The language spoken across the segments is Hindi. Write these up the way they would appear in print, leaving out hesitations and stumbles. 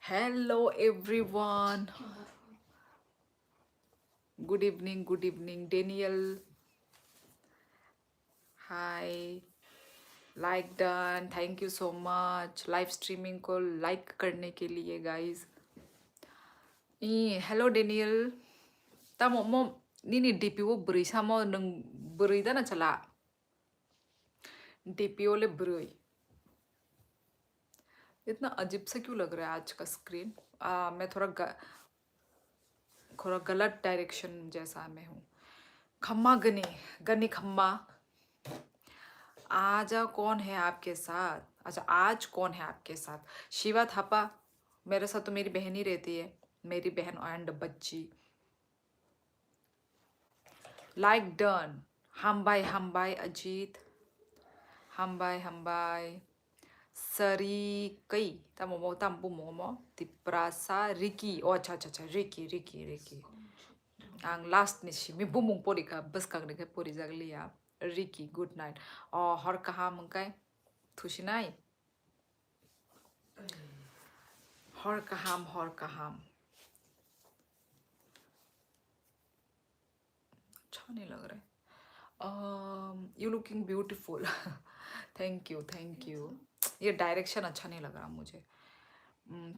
Hello everyone. Good evening, Daniel. Hi. Like done. Thank you so much. Live streaming को like करने के लिए guys. Hello Daniel. Tamo mo nini DP वो बरी samo नंग बरी दा ना चला. DP वाले बरी. इतना अजीब सा क्यों लग रहा है आज का स्क्रीन? मैं थोड़ा गलत डायरेक्शन जैसा मैं हूँ. खम्मा गनी गनी खम्मा. आजा कौन है आपके साथ? अच्छा आज कौन है आपके साथ? शिवा थापा. मेरे साथ तो मेरी बहन ही रहती है. मेरी बहन एंड बच्ची. Like done. हम बाय अजीत. हम बाय सरी कई तमोमो तम्बू मोमो तिप्रासा रिकी. ओ अच्छा रिकी आं लास्ट निशी मी बुमुं पोरिका बस कागने पोरी जागलिया. Riki good night. हर कहा मंकाय थुशिनाय. हर कहाम अच्छा नहीं लग रहा है. You looking beautiful. Thank you. ये डायरेक्शन अच्छा नहीं लग रहा मुझे.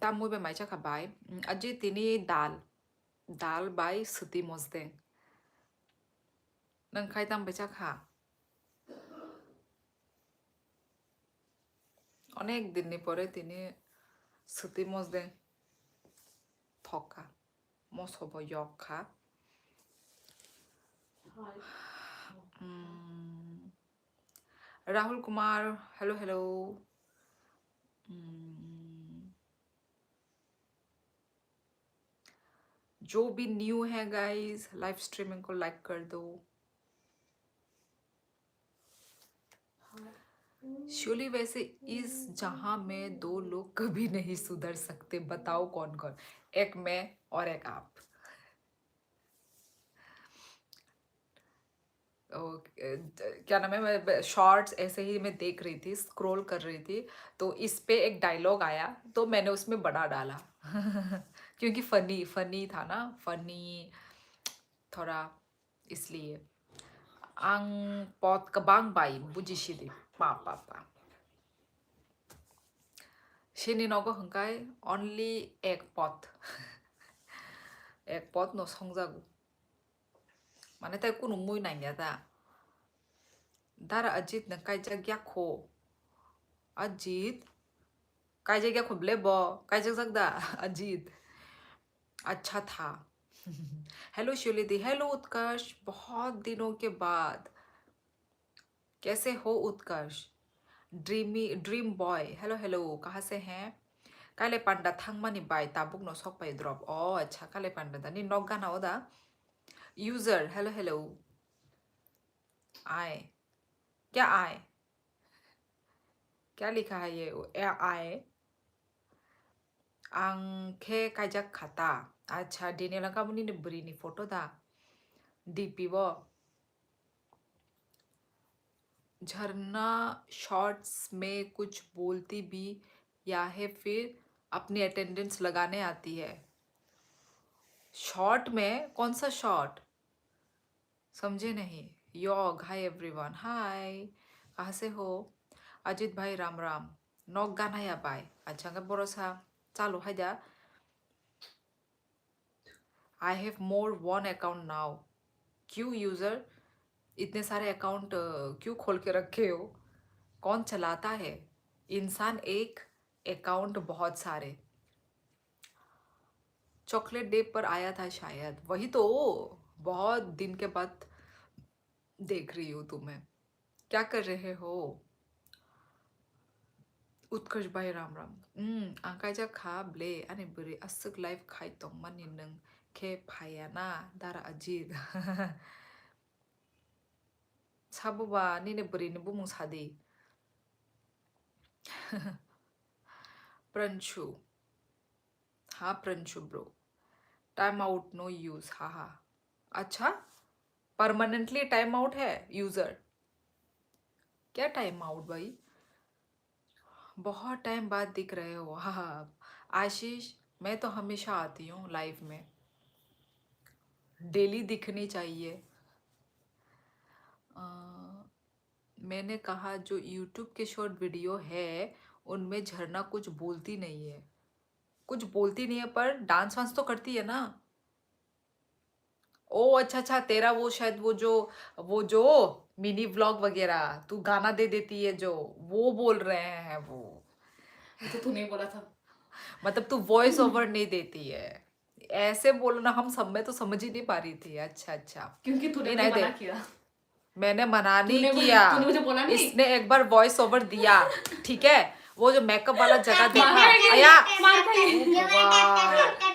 तामु बे माइचा का बाय अजय तिनी दाल बाय सुती मोजदें नंग खाई ताम बेचा खा. अनेक दिन नी परे तिनी सुती मोजदें थका मोसोबो yok खा. राहुल कुमार हेलो. जो भी न्यू है गाइस लाइव स्ट्रीमिंग को लाइक कर दो. श्योली वैसे इस जहां में दो लोग कभी नहीं सुधर सकते. बताओ कौन कौन? एक मैं और एक आप. क्या नाम है? मैं शॉर्ट्स ऐसे ही मैं देख रही थी, स्क्रॉल कर रही थी, तो इस पे एक डायलॉग आया तो मैंने उसमें बड़ा डाला. क्योंकि फनी था ना. फनी थोड़ा इसलिए. आं pot kabang बाई बुजिशिदी पापा शेनी नगो हंकाय ओनली एक pot. एक pot नो 성자고 माने ताई कुनु मुई नांग्यादा. दारा अजीत न काय जग्या खो. अजीत काय जग्या खो ब्लेबो काय जग जगदा. अजीत अच्छा था. हेलो शिवलिदी. हेलो उत्कर्ष. बहुत दिनों के बाद. कैसे हो उत्कर्ष? Dream boy hello. कहाँ से हैं? काले पांडा थांगमानी बाय ताबुक नो sok पाई ड्रॉप. अच्छा काले पांडा दा नी नॉक गाना होदा. User hello. आए क्या आए? क्या लिखा है ये आए? आंखे काजक खाता. अच्छा डेनियल का मुनी ने बरी नी फोटो दा. डीपी वो झरना शॉर्ट्स में कुछ बोलती भी या है फिर अपनी अटेंडेंस लगाने आती है? शॉर्ट में कौन सा शॉर्ट? समझे नहीं. योग हाय एवरीवन. हाय कहाँ से हो? अजित भाई राम. नॉक गाना या बाय. अच्छा का बोरोसा चालू है जा. I have more one account now. क्यों यूजर इतने सारे अकाउंट क्यों खोल के रखे हो? कौन चलाता है? इंसान एक अकाउंट बहुत सारे. चॉकलेट डे पर आया था शायद. वही तो बहुत दिन के बाद देख रही हूँ तुम्हें. क्या कर रहे हो? उत्कर्ष भाई राम. आंकाजा खा ब्ले अने बरे असक लाइफ खाई तो मनी नंग खे फायाना दारा अजीत. साबुबा नीने बरी ने बुमुं सादी. प्रंशु. हाँ Pranshu bro. Time out no use. हाँ. अच्छा परमानेंटली टाइम आउट है यूजर? क्या टाइम आउट भाई? बहुत टाइम बाद दिख रहे हो. हाँ. आशीष, मैं तो हमेशा आती हूँ लाइव में, डेली दिखनी चाहिए। अ, मैंने कहा जो यूट्यूब के शॉर्ट वीडियो है उनमें झरना कुछ बोलती नहीं है, कुछ बोलती नहीं है पर डांस वांस तो करती है ना। ओ अच्छा अच्छा, तेरा वो शायद वो जो मिनी व्लॉग वगैरह तू गाना दे देती है जो, वो बोल रहे हैं वो। तो तू नहीं बोला था। मतलब तू वॉइस ओवर नहीं देती है, ऐसे बोलना हम सब में तो समझ ही नहीं पा रही थी। अच्छा अच्छा, क्योंकि तूने नहीं मुझे नहीं मना दे, किया। मैंने मना नहीं तूने किया, तूने मुझे बोला नहीं। इसने एक बार वॉइस ओवर दिया, ठीक है, वो जो मेकअप वाला जगह देखा मार खाएगी, आया, मार खाएगी। ओ भगवान।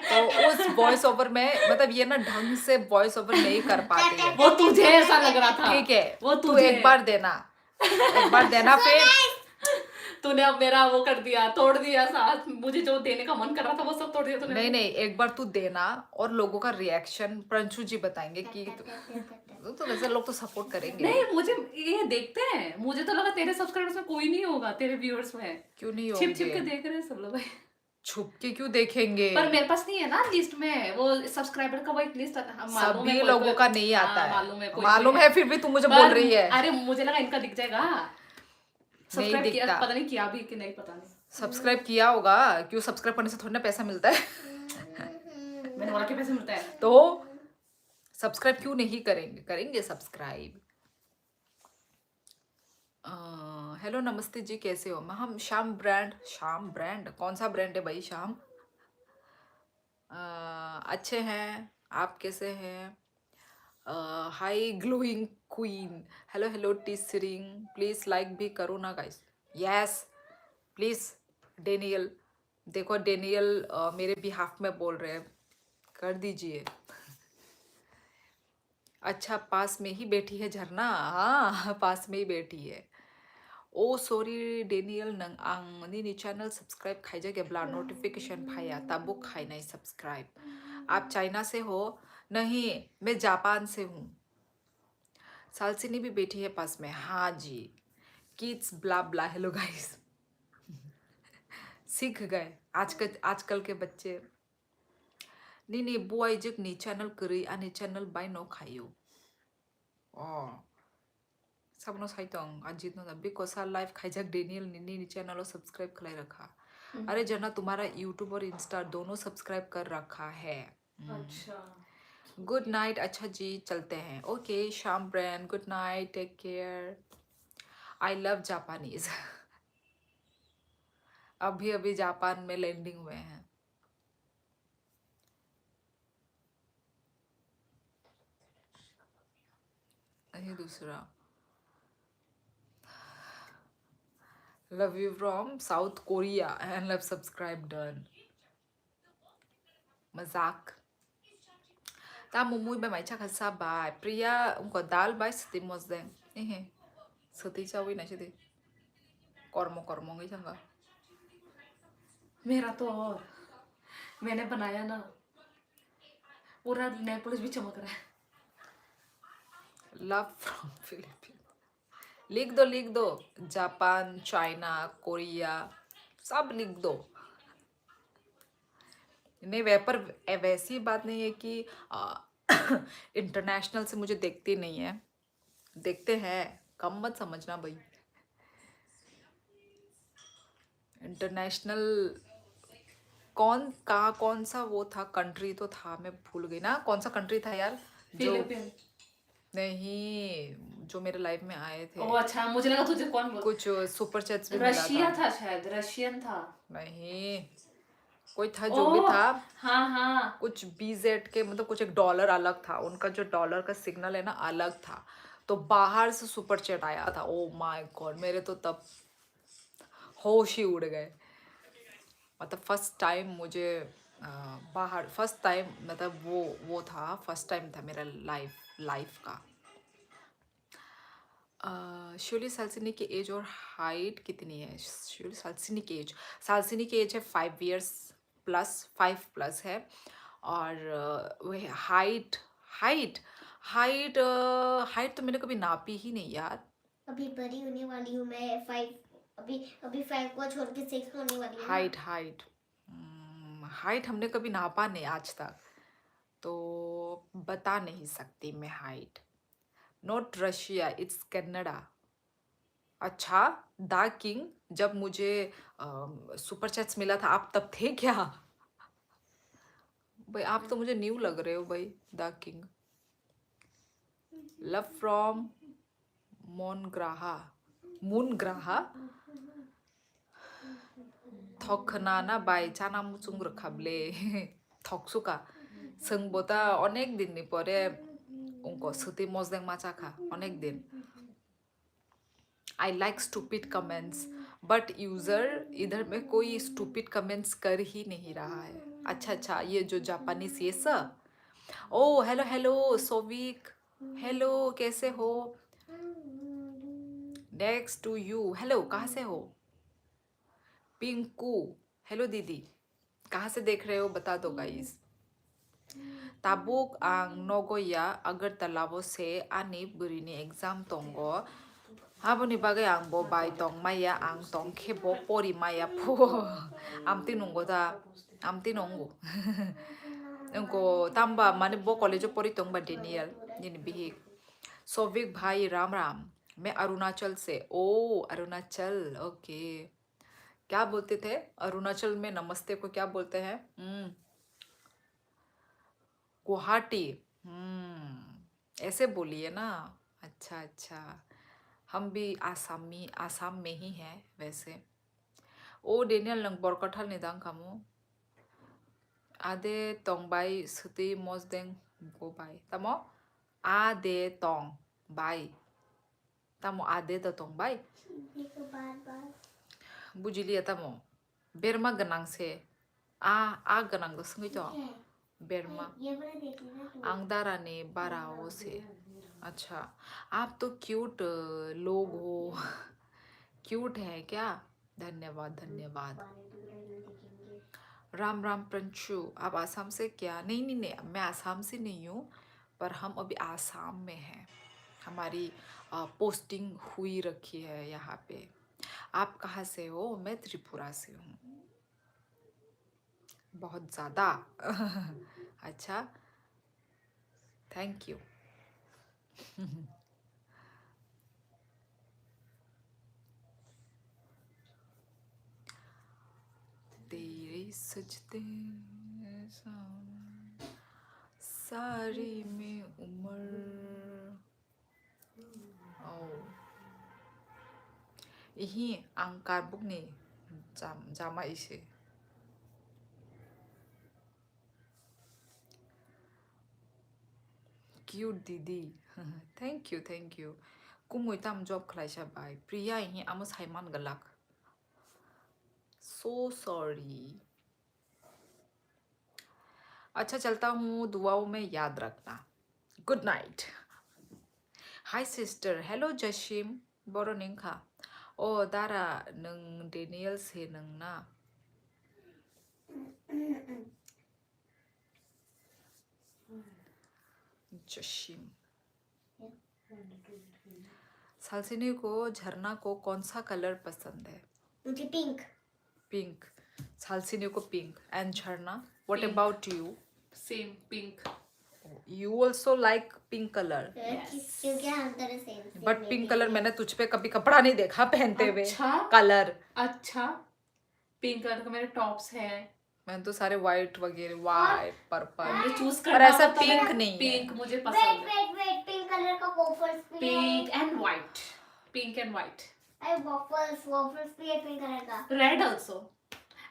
तो उस वॉइस ओवर में मतलब ये ना ढंग से वॉइस ओवर नहीं कर पाते हैं, वो तुझे ऐसा लग रहा था। ठीक है, वो तू तुझे एक बार देना, एक बार देना फिर। तूने अब मेरा वो कर दिया, तोड़ दिया साथ। मुझे जो देने का मन कर रहा था वो सब तोड़ दिया तूने। नहीं नहीं, एक बार तू देना और लोगों का रिएक्शन प्रणशु जी बताएंगे कि तो वैसे लोग तो सपोर्ट करेंगे नहीं, ही। मुझे ये देखते हैं, मुझे तो लगा तेरे सब्सक्राइबर्स में कोई नहीं होगा, तेरे व्यूअर्स में। क्यों नहीं छिप छिप होंगे, के देख रहे हैं सब लोग। छुप के क्यों देखेंगे, पर मेरे पास नहीं है ना लिस्ट में वो सब्सक्राइबर का वो एक लिस्ट आता है। मालूम है सभी कोई लोगों कोई, का नहीं आता हाँ है, मालूम है कोई कोई मालूम है, फिर भी तू मुझे बोल पर रही है अरे मुझे लगा इनका दिख जाएगा। नहीं सब्सक्राइब किया, दिखता। पता नहीं किया भी कि नहीं, पता नहीं। सब्सक्राइब किया होगा, क्यों, सब्सक्राइब करने से थोड़ी ना पैसा मिलता है। मैंने बोला कि पैसे मिलता है। तो सब्सक्राइब क्यों नहीं करेंगे, करेंगे सब्सक्राइब। हेलो नमस्ते जी, कैसे हो। हम शाम ब्रांड, शाम ब्रांड कौन सा ब्रांड है भाई शाम। अच्छे हैं, आप कैसे हैं। Hi glowing queen, hello hello टी सिरिंग, प्लीज लाइक भी करो ना गाइस। यस प्लीज डेनियल, देखो डेनियल मेरे बिहाफ में बोल रहे हैं, कर दीजिए। अच्छा पास में ही बैठी है झरना, हाँ पास में ही बैठी है। ओ सॉरी डेनियल नंग आं नि चैनल सब्सक्राइब खाई जगह ब्ला नोटिफिकेशन भाया तब खाई नहीं सब्सक्राइब। आप चाइना से हो। नहीं, मैं जापान से हूँ। सालसिनी भी बैठी है पास में, हाँ जी। किड्स ब्ला ब्ला, हेलो गाइस। सीख गए आजकल के बच्चे। नहीं नहीं बुआई जग नी चैनल करी आनी चैनल बाय नो खायो। सबनो साइतों अजीत नो बिकॉज साल लाइफ खाईजक डेनियल नी चैनल सब्सक्राइब खलाई रखा। अरे जना तुम्हारा यूट्यूब और इंस्टा दोनों सब्सक्राइब कर रखा है। अच्छा गुड नाइट, अच्छा जी चलते हैं। ओके शाम ब्रांड, good night, take care. I love Japanese. अभी अभी जापान में लैंडिंग हुए हैं। ये दूसरा, love you from South Korea and love subscribe done. मजाक ता मुमुई बे माइचा खसा बाय प्रिया उनको दाल बाय स्ती मोजदें नहीं सती चावी ना चीती कर्मो कर्मो गई चंगा। मेरा तो और मैंने बनाया ना, पूरा नेल पॉलिश भी चमक रहा है। लव फ्रॉम फिलीपीन, लिख दो जापान चाइना कोरिया सब लिख दो। नहीं पर वैसी बात नहीं है कि इंटरनेशनल से मुझे देखते नहीं है, देखते हैं, कम मत समझना भाई। इंटरनेशनल कौन सा वो था कंट्री तो था, मैं भूल गई ना कौन सा कंट्री था यार जो, फिलिपिन। नहीं जो मेरे लाइफ में आए थे। ओ अच्छा, मुझे लगा तुझे कौन बोल। कुछ सुपर चैट्स भी मिला रशिया था। था शायद, रशियन था। नहीं कोई था जो भी ओह था, हाँ हाँ। कुछ बीजेड के मतलब कुछ एक डॉलर अलग था, उनका जो डॉलर का सिग्नल है ना अलग था, तो बाहर से सुपर चैट आया था। ओ माय गॉड, मेरे तो तब होश ही उड़ गए। मतलब फर्स्ट टाइम मुझे बाहर, फर्स्ट टाइम मतलब वो था, फर्स्ट टाइम था मेरा लाइफ का। शोली सालसिनी की एज और हाइट कितनी है। शोली सालसिनी की एज, सालसिनी की एज है 5 years प्लस, 5+ है। और वह हाइट हाइट हाइट तो मैंने कभी नापी ही नहीं यार। अभी बड़ी होने वाली हूँ मैं, 5 अभी अभी 5 को छोड़ के 6 होने वाली है ना। हाइट हाइट हाइट हमने कभी नापा नहीं आज तक, तो बता नहीं सकती मैं height. Not Russia, it's Canada. अच्छा, द किंग, जब मुझे सुपर चैट्स मिला था आप तब थे क्या? भाई आप तो मुझे न्यू लग रहे हो भाई। द किंग, लव फ्रॉम मोनग्राहा। मूनग्राहा थखनाना बाय चाना मुचुंग रखाबले थकसुका सोंबोता अनेक दिन नि परे उनको सुती मजदें माचाखा अनेक दिन। I like stupid comments, but user इधर में कोई स्टूपिड कमेंट्स कर ही नहीं रहा है। अच्छा अच्छा, ये जो जापानीज ये सब। ओ हेलो हेलो सोविक, हेलो कैसे हो? नेक्स्ट टू यू, हेलो कहाँ से हो? पिंकू, हेलो दीदी, कहाँ से देख रहे हो बता दो guys. Tabuk ang Nogoya Agartalawo se ani burini exam tongo. Haboni bagay ang bobay tong maya ang tong kebo pori maya po. Amti nunggo da. Amti nunggo. Nunggo tamba mani bo college pori tong ba Daniel. Yini bihik. Sovik भाई राम राम। मैं अरुणाचल से। ओ अरुणाचल, ओके। क्या बोलते थे अरुणाचल में नमस्ते को? क्या बोलते हैं? गुवाहाटी। ऐसे बोलिए ना। अच्छा अच्छा, हम भी आसाम में ही हैं वैसे। ओ डेनियल नंग बरकथाल निदां कामो आदे तोंग बाई सुती मोजदें गोबाई तमो आदे तोंग बाई तमो आदे द तोंग बाई देखो बार बुझिलिया तमो बेरमा गनांग से आ गनांग दो संगी तो बेरमा ये वाला देख लेना तू। आंगदारा ने बाराओ से। अच्छा, आप तो क्यूट लोग हो। क्यूट है क्या? धन्यवाद धन्यवाद। राम राम पंचू, आप आसाम से क्या? नहीं नहीं नहीं, मैं आसाम से नहीं हूँ, पर हम अभी आसाम में हैं। हमारी पोस्टिंग हुई रखी है यहाँ पे। आप कहाँ से हो? मैं त्रिपुरा से हूँ। बहुत ज़्यादा। अच्छा, थैंक यू। तेरे सजदे सारी में उमर यही आंकार बुकनी जामा इसे क्यूट दीदी। थैंक यू कुमुई तम जॉब खलाइशा बाय प्रिया यही आमस हाइमान गलक। So sorry. अच्छा चलता हूँ, दुआओं में याद रखना। Good night. हाय सिस्टर, हेलो जशीम बरो निंखा। ओ दारा नंग डेनियल से नंग ना जशीम। सालसिनी को झरना को कौन सा कलर पसंद है? मुझे पिंक। पिंक। सालसिनी को पिंक एंड झरना what Pink. About you? Same pink. You also like pink colour? क्योंकि हम तरह सेम बट पिंक कलर मैंने तुझ पे कभी कपड़ा नहीं देखा पहनते हुए। अच्छा कलर अच्छा, पिंक कलर का मेरे टॉप्स है। मैंने तो सारे वाइट वगैरह, वाइट पर्पल, मुझे चूज पर करना ऐसा होगा तो पिंक मैं नहीं है। पिंक मुझे वेट पसंद है। वेट वेट पिंक कलर का वॉफल्स भी है। Pink and white. Pink and white. अरे वॉफल्स भी है पिंक कलर का। Red also.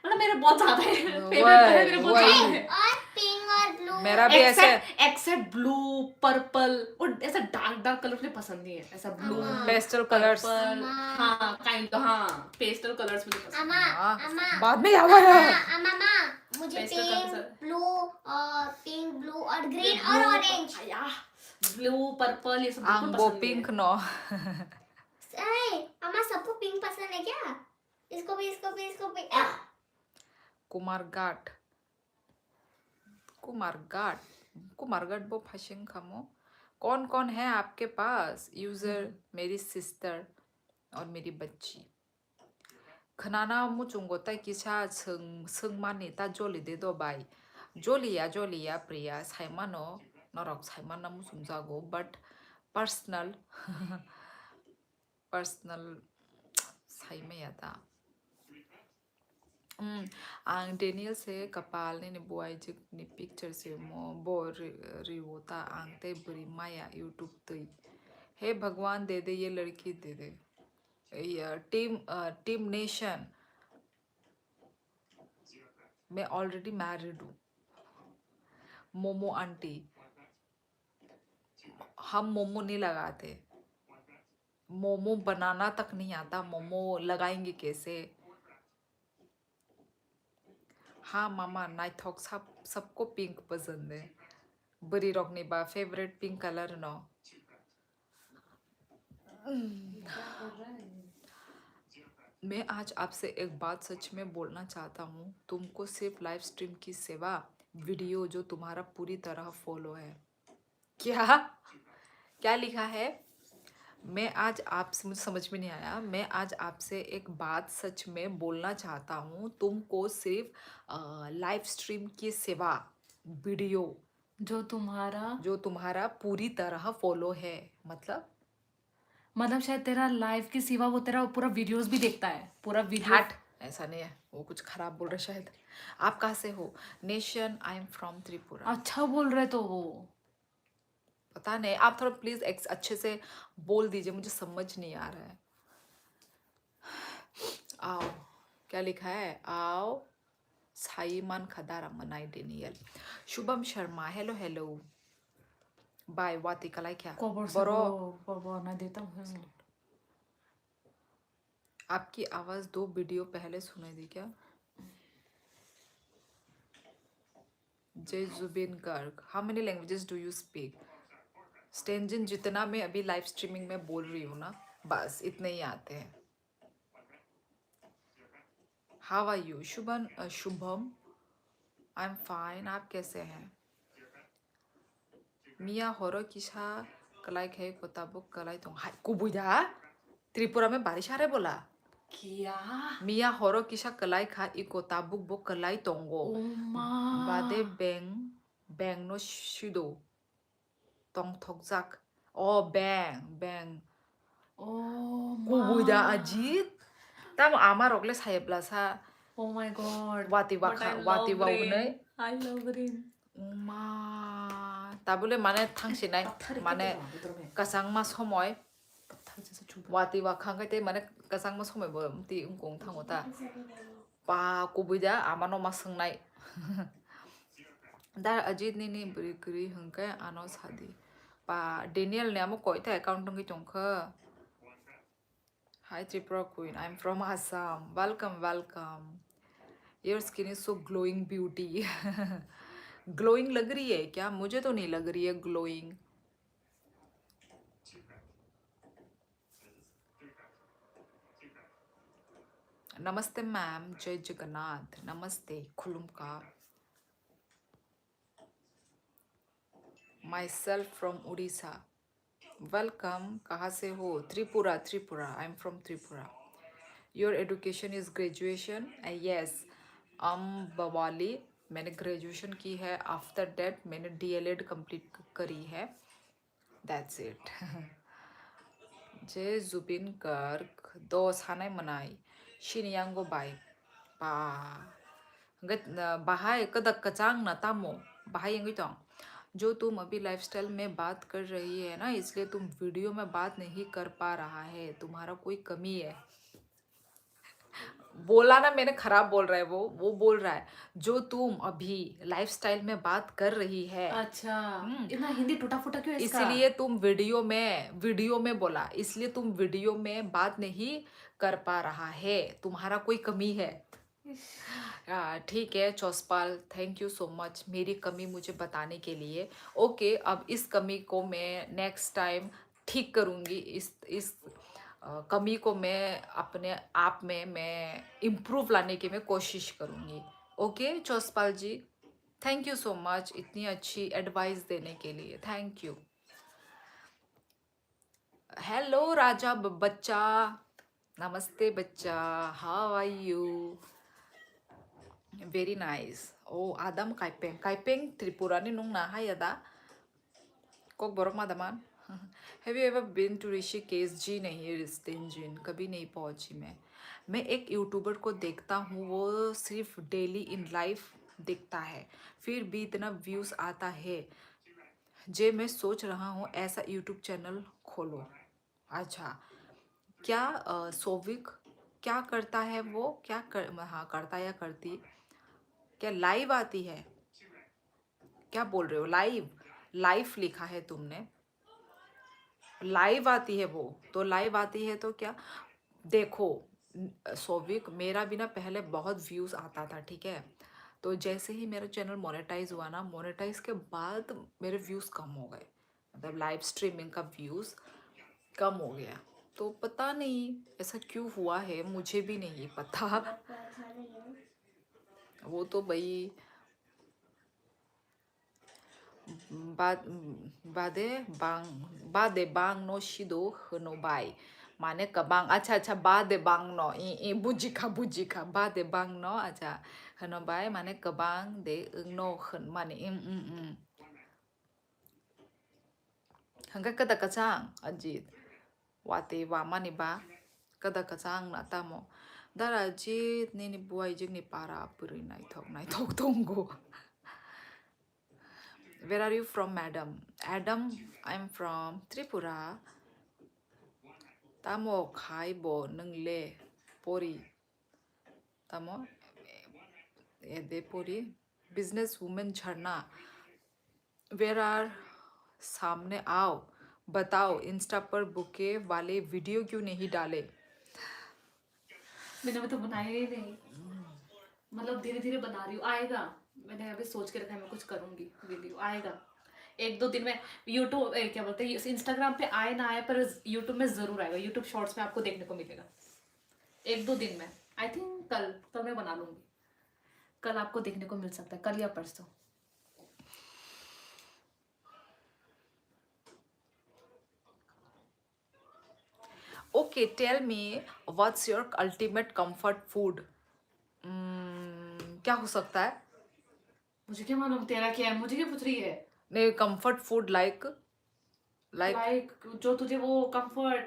मतलब मेरे बहुत ज्यादा है फेवरेट वही- कलर, मेरे बहुत वही। ज्यादा है। और पिंक और ब्लू। मेरा भी ऐसे एक्सेप्ट ब्लू, पर्पल और ऐसा डार्क कलर मुझे पसंद नहीं है। ऐसा ब्लू, पेस्टल कलर्स। हाँ काइंड, हाँ पेस्टल कलर्स मुझे पसंद अम्मा हाँ, अम्मा बाद में याद आया। अम्मा मुझे Pastel पिंक ब्लू और ग्रीन और ऑरेंज। ब्लू पर्पल ये सब बिल्कुल आंगो पसंद पिंक नहीं नो। अरे अम्मा सबको पिंक पसंद है क्या? इसको भी इसको भी इसको भी। कुमारघाट कुमारघाट कुमारघाट वो फशिंग खमो। कौन कौन है आपके पास यूजर? मेरी सिस्टर और मेरी बच्ची। खनाना मुचुंगो ताई किसा सोंमानि ता जोली दे दो बाई जोलिया प्रिया साइमानो नरक साइमाना मुचुंजागो but personal personal साइमाया दा आं डेनियल से कपाल ने बुआई जिकनी पिक्चर से मो बो रिवोता आंग ते बुरी माया यूट्यूब तई हे भगवान दे दे ये लड़की दे दे टीम नेशन मैं ऑलरेडी मैरिड हूँ मोमो आंटी हम मोमो नहीं लगाते मोमो बनाना तक नहीं आता मोमो लगाएंगे कैसे हाँ मामा नाइथॉक सबको पिंक पसंद है बरी रोकनी बा फेवरेट पिंक कलर नो मैं आज आपसे एक बात सच में बोलना चाहता हूँ तुमको सिर्फ लाइव स्ट्रीम की सेवा वीडियो जो तुम्हारा पूरी तरह फॉलो है क्या क्या लिखा है मैं आज आपसे मुझे समझ में नहीं आया मैं आज आपसे एक बात सच में बोलना चाहता हूँ तुमको सिर्फ लाइव स्ट्रीम की सेवा वीडियो जो तुम्हारा पूरी तरह फॉलो है मतलब शायद तेरा लाइव की सिवा वो तेरा पूरा वीडियोस भी देखता है पूरा वीडियो हट ऐसा नहीं है वो कुछ खराब बोल रहे शायद आप कहाँ से हो nation I am from Tripura अच्छा बोल रहे तो वो पता नहीं आप थोड़ा प्लीज अच्छे से बोल दीजिए मुझे समझ नहीं आ रहा है आओ क्या लिखा है आओ साईमान खदारंग नाई Daniel Shubham Sharma hello hello bye वाती कलाई क्या कबर से बरो वो बना देता हूँ आपकी आवाज 2 वीडियो पहले सुनाई दी क्या जय Zubeen Garg how many languages do you speak Stanzin जितना मैं अभी लाइव स्ट्रीमिंग में बोल रही हूँ ना बस इतने ही आते हैं how are you Shubham I am fine आप कैसे हैं मिया होरो किसा कलाई खे कोताबुक कलाई तो हाय कुबुया त्रिपुरा में बारिश आ रहा है बोला क्या मिया होरो किसा कलाई खा इ कोताबुक बो कलाई तोंगो ओमा बादे बेंग no शिदो tong thokjak oh bang kubuida ajit tam amar ogle sayebla sa oh my god wati waunai I love rain ma tabule mane thangsinai mane kasangma somoy wati wakhang te mane kasangma somoy bo ti ungkong thangota pa kubuida amano ma songnai dar ajit ni buri kuri hangkai ano sadi pa Daniel ne amo koi ta account ngi tongkha hi Tripura queen I'm from Assam welcome your skin is so glowing beauty glowing लग रही है क्या मुझे तो नहीं लग रही है glowing नमस्ते मैम जय जगन्नाथ नमस्ते खुलुमका myself from Odisha welcome कहाँ से हो Tripura I am from Tripura your education is graduation yes बवाली मैंने ग्रेजुएशन की है आफ्टर दैट मैंने DLED कंप्लीट करी है that's it जय जुबिन गर्ग दो सानाय मनाई शिनियांगो बाई बाहाय कदक कचांग न तामो बाहाय यंगी तो जो तुम अभी लाइफस्टाइल में बात कर रही है ना इसलिए तुम वीडियो में बात नहीं कर पा रहा है तुम्हारा कोई कमी है बोला ना मैंने खराब बोल रहा है वो बोल रहा है जो तुम अभी लाइफस्टाइल में बात कर रही है अच्छा इतना हिंदी टूटा फूटा क्यों इसका इसलिए तुम वीडियो में बोला इसलिए तुम वीडियो में बात नहीं कर पा रहा है तुम्हारा कोई कमी है ठीक है चौसपाल थैंक यू सो मच मेरी कमी मुझे बताने के लिए ओके अब इस कमी को मैं नेक्स्ट टाइम ठीक करूँगी इस कमी को मैं अपने आप में मैं इम्प्रूव लाने की मैं कोशिश करूँगी okay Chauspal ji thank you so much इतनी अच्छी एडवाइस देने के लिए थैंक यू हेलो राजा बच्चा नमस्ते बच्चा, how are you? Very nice. Oh, Adam Kaipeng. Kaipeng Tripurani nung na hayada. Kok borok madaman. Have you ever been to Rishikesh? जी नहीं रिस्तेन जिन, कभी नहीं पहुंची मैं एक यूट्यूबर को देखता हूँ, वो सिर्फ डेली इन लाइफ दिखता है, फिर भी इतना व्यूज आता है जे मैं सोच रहा हूँ ऐसा यूट्यूब चैनल खोलो। अच्छा, क्या सोविक क्या करता है वो? हाँ, करता या करती? क्या लाइव आती है? क्या बोल रहे हो? लाइव लाइव लिखा है तुमने, लाइव आती है वो तो लाइव आती है तो क्या? देखो सोविक, मेरा भी ना पहले बहुत व्यूज आता था, ठीक है? तो जैसे ही मेरा चैनल मोनेटाइज हुआ ना, मोनेटाइज के बाद मेरे व्यूज कम हो गए, मतलब लाइव स्ट्रीमिंग का व्यूज कम हो गया। तो पता नहीं ऐसा क्यों हुआ है, मुझे भी नहीं पता। वो तो भाई Ba- bade bang no shido hono bai, माने कबांग। अच्छा अच्छा, बादे बांग नो इ बुजिखा बादे बांग नो। अच्छा, होनो बाय माने कबांग दे नो होन माने हंगा कदा कचांग अजीत वाते वा माने बा कदा कचांग ना तामो दारा अजीत नि बुआई जोंनि पारा पुरै नायथोक दंगो। Where are you from, madam? Adam, I'm from Tripura. Tamo khaibo nungle pori. Tamo ede pori. Business woman झरना. Where are सामने आओ, बताओ इंस्टा पर बुके वाले वीडियो क्यों नहीं डाले? मैंने तो बनाया ही नहीं, मतलब धीरे धीरे बना रही हूँ, आएगा। मैंने अभी सोच के रखा है मैं कुछ करूंगी, वीडियो आएगा 1-2 दिन में। यूट्यूब क्या बोलते हैं, इंस्टाग्राम पे आए ना आए पर यूट्यूब में जरूर आएगा, यूट्यूब शॉर्ट्स में आपको देखने को मिलेगा 1-2 दिन में। आई थिंक कल मैं बना लूंगी, कल आपको देखने को मिल सकता है, कल या परसों। Okay, tell me what's your ultimate comfort food? क्या हो सकता है? मुझे क्या मालूम तेरा क्या है, मुझे क्या पूछ रही है? नहीं, comfort food like लाइक जो तुझे वो कंफर्ट,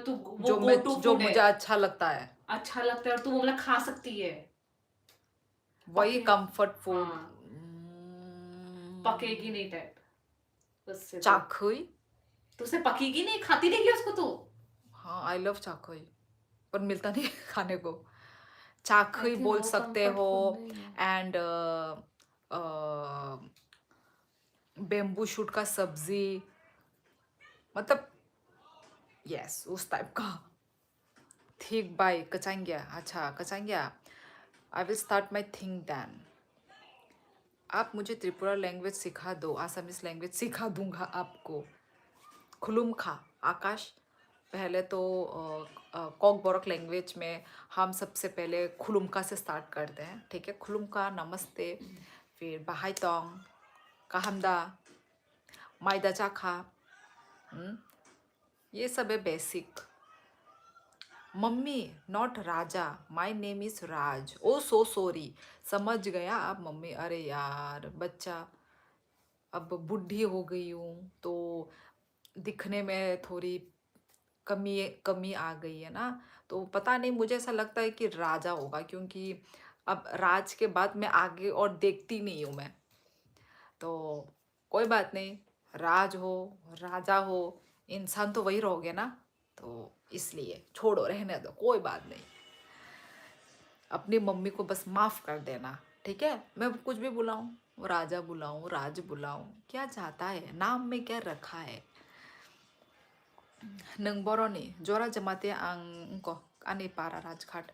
तू वो जो गो टू जो फूड मुझे है, अच्छा लगता है, अच्छा लगता है और तू वो मतलब खा सकती है। वही पके कंफर्ट फूड। हाँ, पकेगी नहीं टाइप उससे तो। चाखुई। तो उसे पकेगी नहीं, खाती नहीं क्या उसको तू? हाँ, आई लव चाखुई, पर मिलता नहीं खाने को। आई चाखुई थिंक बोल वो सकते कंफर्ट हो। फूड नहीं है। एंड बेम्बू शूट का सब्जी, मतलब यस उस टाइप का। ठीक बाय कचांग्या। अच्छा कचांग्या, I will start my thing then. आप मुझे त्रिपुरा लैंग्वेज सिखा दो, आसामीज लैंग्वेज सिखा दूंगा आपको। खुलुम खा आकाश। पहले तो कॉकबोरक लैंग्वेज में हम सबसे पहले खुलुमका से स्टार्ट करते हैं, ठीक है? खुलुमका नमस्ते, फिर बाहाई तोंग, काहमदा, माइदा चाखा, ये सब है basic. Mummy not Raja, my name is Raj. Oh so sorry, समझ गया आप मम्मी। अरे यार बच्चा, अब बूढ़ी हो गई हूँ तो दिखने में थोड़ी कमी कमी आ गई है ना, तो पता नहीं, मुझे ऐसा लगता है कि राजा होगा, क्योंकि अब राज के बाद मैं आगे और देखती नहीं हूँ मैं। तो कोई बात नहीं, राज हो राजा हो, इंसान तो वही रहोगे ना, तो इसलिए छोड़ो, रहने दो, कोई बात नहीं। अपनी मम्मी को बस माफ कर देना, ठीक है? मैं कुछ भी बुलाऊं, राजा बुलाऊं, राज बुलाऊं, क्या चाहता है, नाम में क्या रखा है? नों बर'नि जरा जमाते आं उनको आनि पारा राजघाट।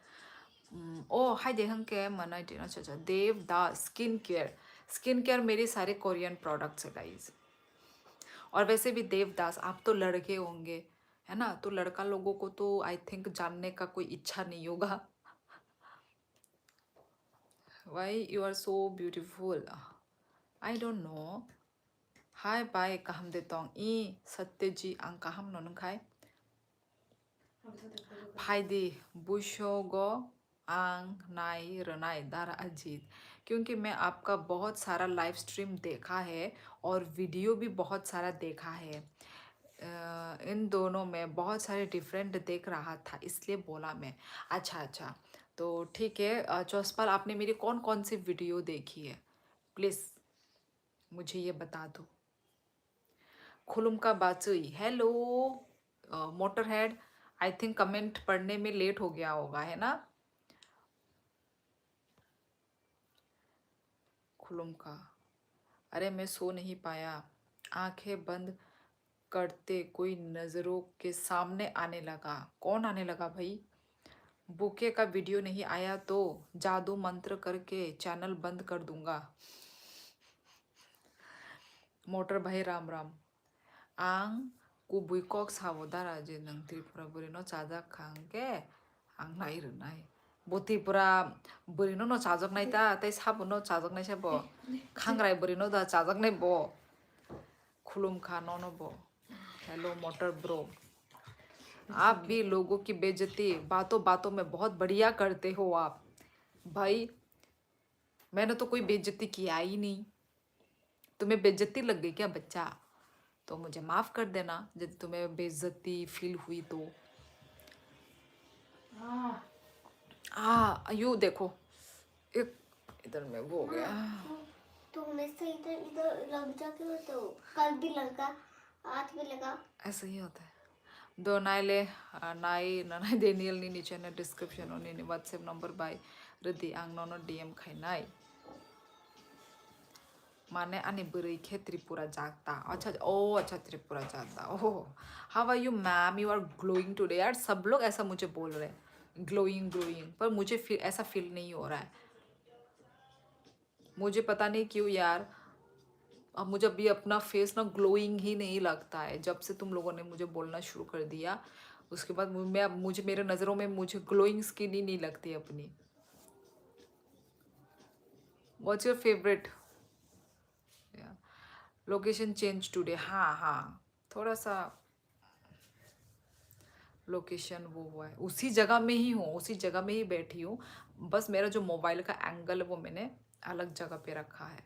ओ हाय हंके मनाई दिन। अच्छा अच्छा, देवदास स्किन केयर मेरी सारे कोरियन प्रोडक्ट्स है गाइज। और वैसे भी देवदास, आप तो लड़के होंगे है ना, तो लड़का लोगों को तो आई थिंक जानने का कोई इच्छा नहीं होगा। Why you are so beautiful, I don't know. Hi bye कहम दे तोंग ई सत्यजी आं कहम नो नंखाय फायदी बुशोगो आंग नाई रनाई दार अजीत, क्योंकि मैं आपका बहुत सारा लाइव स्ट्रीम देखा है और वीडियो भी बहुत सारा देखा है। इन दोनों में बहुत सारे डिफरेंट देख रहा था, इसलिए बोला मैं। अच्छा अच्छा, तो ठीक है। चौसपाल, आपने मेरी कौन कौन सी वीडियो देखी है, प्लीज़ मुझे ये बता दो। खुलुम का बाचुई, hello motor head. I think comment पढ़ने में लेट हो गया होगा, है ना। खुलुम का, अरे मैं सो नहीं पाया, आंखें बंद करते कोई नज़रों के सामने आने लगा। कौन आने लगा भाई? बुके का वीडियो नहीं आया तो जादू मंत्र करके चैनल बंद कर दूंगा। मोटर भाई राम राम। आं कुबुइकॉक सावोदारा जे नंग त्रिपुरा बुरिनो चाजा खांगे आं नाई रनाई bo त्रिपुरा बुरिनो नो चाजक नाई ता तै साबो नो चाजक नाई सेबो खांग्राय बुरिनो दा चाजक नाई बो खुलुम खा नो बो। हेलो मोटर ब्रो, आप भी लोगों की बेइज्जती बातों बातों में बहुत बढ़िया करते हो आप। भाई मैंने तो कोई बेइज्जती किया ही नहीं, तुम्हें बेइज्जती लग गई क्या बच्चा? तो मुझे माफ़ कर देना यदि तुम्हें बेइज्जती फील हुई तो। यू देखो, एक इधर में वो हो गया। तो हमेशा इधर इधर लग जा क्यों, तो कल भी लगा, आज भी लगा। ऐसा ही होता है। दो नाइले नाई नाई डेनियल नी नीचे ने डिस्क्रिप्शन और नी व्हाट्सएप नंबर बाय रदी आंग नोनो डीएम खाइनाय माने आने बुरी खे त्रिपुरा जागता। अच्छा ओ अच्छा त्रिपुरा जागता। Oh how are you ma'am, you are glowing today. यार सब लोग ऐसा मुझे बोल रहे हैं, ग्लोइंग ग्लोइंग, पर मुझे ऐसा फील नहीं हो रहा है। मुझे पता नहीं क्यों यार, अब मुझे अभी अपना फेस ना ग्लोइंग ही नहीं लगता है। जब से तुम लोगों ने मुझे बोलना शुरू कर दिया उसके बाद मुझे मेरे नज़रों में मुझे ग्लोइंग स्किन ही नहीं लगती अपनी। What's your favourite location change today? हाँ हाँ, थोड़ा सा लोकेशन वो हुआ है, उसी जगह में ही हूँ, उसी जगह में ही बैठी हूँ, बस मेरा जो मोबाइल का एंगल है वो मैंने अलग जगह पे रखा है।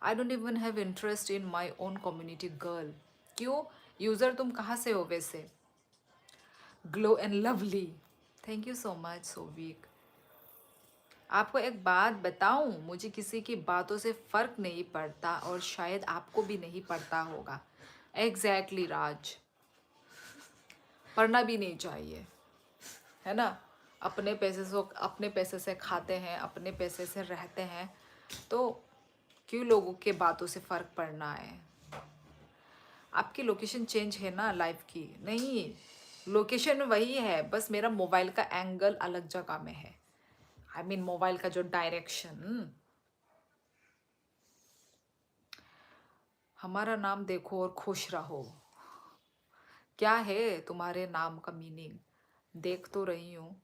I don't even have interest in my own community girl. क्यों यूज़र, तुम कहाँ से हो वैसे? Glow and lovely, thank you so much Souvik. आपको एक बात बताऊं, मुझे किसी की बातों से फ़र्क नहीं पड़ता और शायद आपको भी नहीं पड़ता होगा। एग्जैक्टली राज, पढ़ना भी नहीं चाहिए, है ना। अपने पैसे से खाते हैं, अपने पैसे से रहते हैं, तो क्यों लोगों के बातों से फ़र्क पड़ना है? आपकी लोकेशन चेंज है ना लाइफ की? नहीं, लोकेशन वही है, बस मेरा मोबाइल का एंगल अलग जगह में है। आई मीन मोबाइल का जो डायरेक्शन। हमारा नाम देखो और खुश रहो। क्या है तुम्हारे नाम का मीनिंग? देख तो रही हूँ।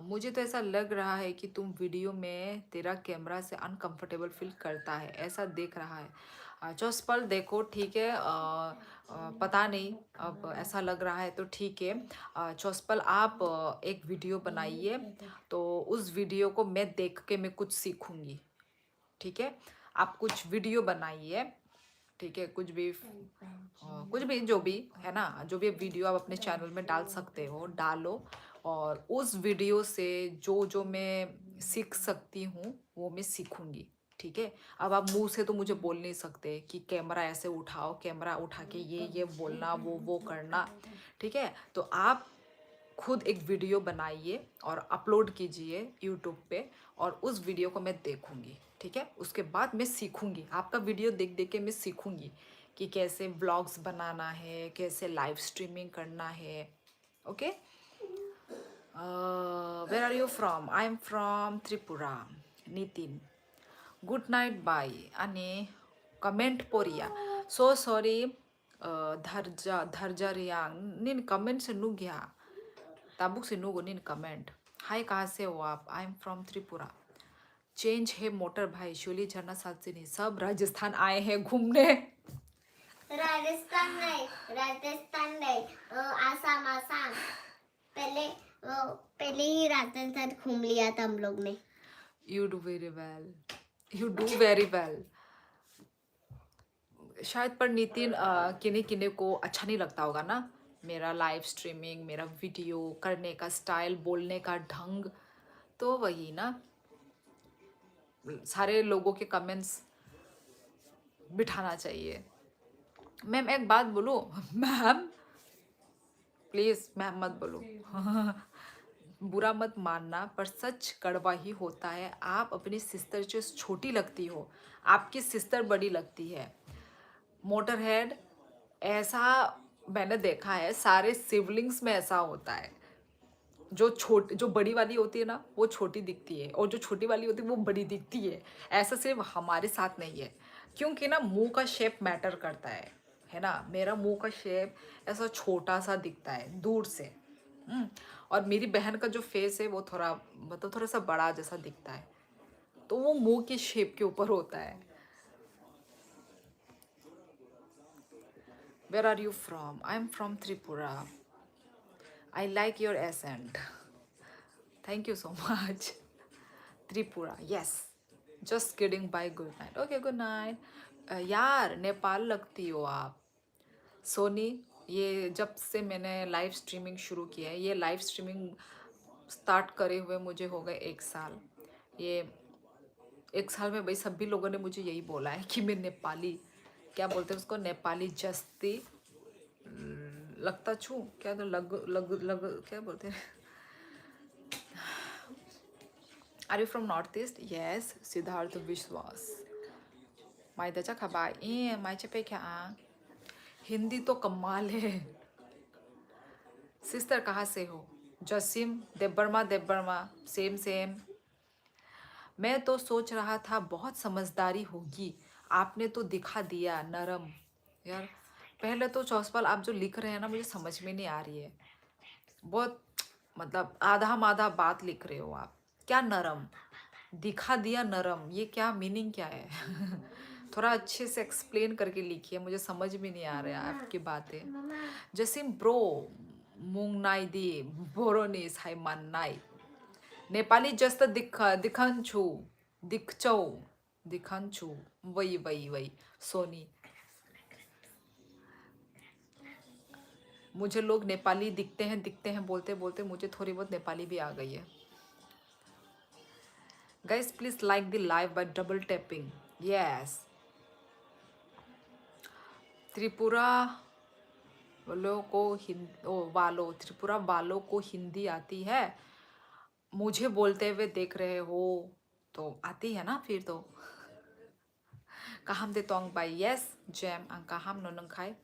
मुझे तो ऐसा लग रहा है कि तुम वीडियो में तेरा कैमरा से अनकंफर्टेबल फील करता है, ऐसा देख रहा है। चौसपल देखो, ठीक है, पता नहीं, अब ऐसा लग रहा है तो ठीक है। चौसपल आप एक वीडियो बनाइए, तो उस वीडियो को मैं देख के मैं कुछ सीखूंगी, ठीक है। आप कुछ वीडियो बनाइए, ठीक है, कुछ भी जो भी है ना, जो भी वीडियो आप अपने चैनल में डाल सकते हो डालो, और उस वीडियो से जो जो मैं सीख सकती हूँ वो मैं सीखूंगी, ठीक है। अब आप मुंह से तो मुझे बोल नहीं सकते कि कैमरा ऐसे उठाओ, कैमरा उठा के ये बोलना, वो करना, ठीक है। तो आप खुद एक वीडियो बनाइए और अपलोड कीजिए यूट्यूब पे, और उस वीडियो को मैं देखूंगी, ठीक है। उसके बाद मैं सीखूंगी, आपका वीडियो देख देख के मैं सीखूंगी कि कैसे व्लॉग्स बनाना है, कैसे लाइव स्ट्रीमिंग करना है, okay. Where are you from? I am from Tripura. Nitin, good night bye. आणि कमेंट पोरिया, सो सॉरी धरजा रियांग निन कमेंट से नु गया ताबुक से नुगो निन कमेंट। हाय, कहाँ से हो आप? आई एम फ्रॉम त्रिपुरा। चेंज है मोटर भाई, शोली झरना साथ से नहीं, सब राजस्थान आए हैं घूमने। राजस्थान नहीं, आसाम आसाम। पहले ही राजस्थान घूम लिया था हम लोग ने। You do very well. You do very well. शायद पर नितिन किन्हीं किन्हीं को अच्छा नहीं लगता होगा ना मेरा लाइव स्ट्रीमिंग, मेरा वीडियो करने का स्टाइल, बोलने का ढंग। तो वही ना, सारे लोगों के कमेंट्स बिठाना चाहिए। मैम एक बात बोलूं? मैम प्लीज मैम मत बोलो। बुरा मत मानना, पर सच कड़वा ही होता है। आप अपनी सिस्टर जो छोटी लगती हो, आपकी सिस्टर बड़ी लगती है। मोटर हेड, ऐसा मैंने देखा है, सारे सिबलिंग्स में ऐसा होता है। जो बड़ी वाली होती है ना, वो छोटी दिखती है, और जो छोटी वाली होती है वो बड़ी दिखती है। ऐसा सिर्फ हमारे साथ नहीं है, क्योंकि ना मुंह का शेप मैटर करता है ना। मेरा मुंह का शेप ऐसा छोटा सा दिखता है दूर से। और मेरी बहन का जो फेस है वो थोड़ा, मतलब थोड़ा सा बड़ा जैसा दिखता है, तो वो मुंह के शेप के ऊपर होता है। Where are you from? I'm from Tripura. I like your accent. Thank you so much. Tripura, yes. Just kidding. Bye. Good night. Okay, good night. यार नेपाल लगती हो आप। सोनी, ये जब से मैंने लाइव स्ट्रीमिंग शुरू किया है, ये लाइव स्ट्रीमिंग स्टार्ट करे हुए मुझे हो गए 1 साल। ये 1 साल में भाई सभी लोगों ने मुझे यही बोला है कि मैं नेपाली, क्या बोलते हैं उसको, नेपाली जस्ती लगता छू, क्या तो लग लग लग क्या बोलते हैं। Are you from North East? Yes, Siddharth Biswas. माइदचा खबा ए माइचे पे क्या हिंदी तो कमाल है। सिस्टर कहाँ से हो? Jasim, Debbarma, same same. मैं तो सोच रहा था बहुत समझदारी होगी, आपने तो दिखा दिया नरम। यार पहले तो चौसपाल, आप जो लिख रहे हैं ना, मुझे समझ में नहीं आ रही है। बहुत मतलब आधा माधा बात लिख रहे हो आप। क्या नरम? दिखा दिया नरम, ये क्या मीनिंग क्या है? थोड़ा अच्छे से एक्सप्लेन करके लिखिए, मुझे समझ में नहीं आ रहा है आपकी बातें। जसीम ब्रो, मुंगनाई दी बोरोनिस हाई माननाई। नेपाली जस्त दिखन्छु, दिखन्छु, वही सोनी। मुझे लोग नेपाली दिखते हैं बोलते बोलते मुझे थोड़ी बहुत नेपाली भी आ गई है। Guys please like the live bye double tapping. Yes. Tripura Tripura वालों को हिंदी आती है? मुझे बोलते हुए देख रहे हो तो आती है ना फिर तो। काहम दे तोंग बाई, यस जैम काहम नोनंग खाए।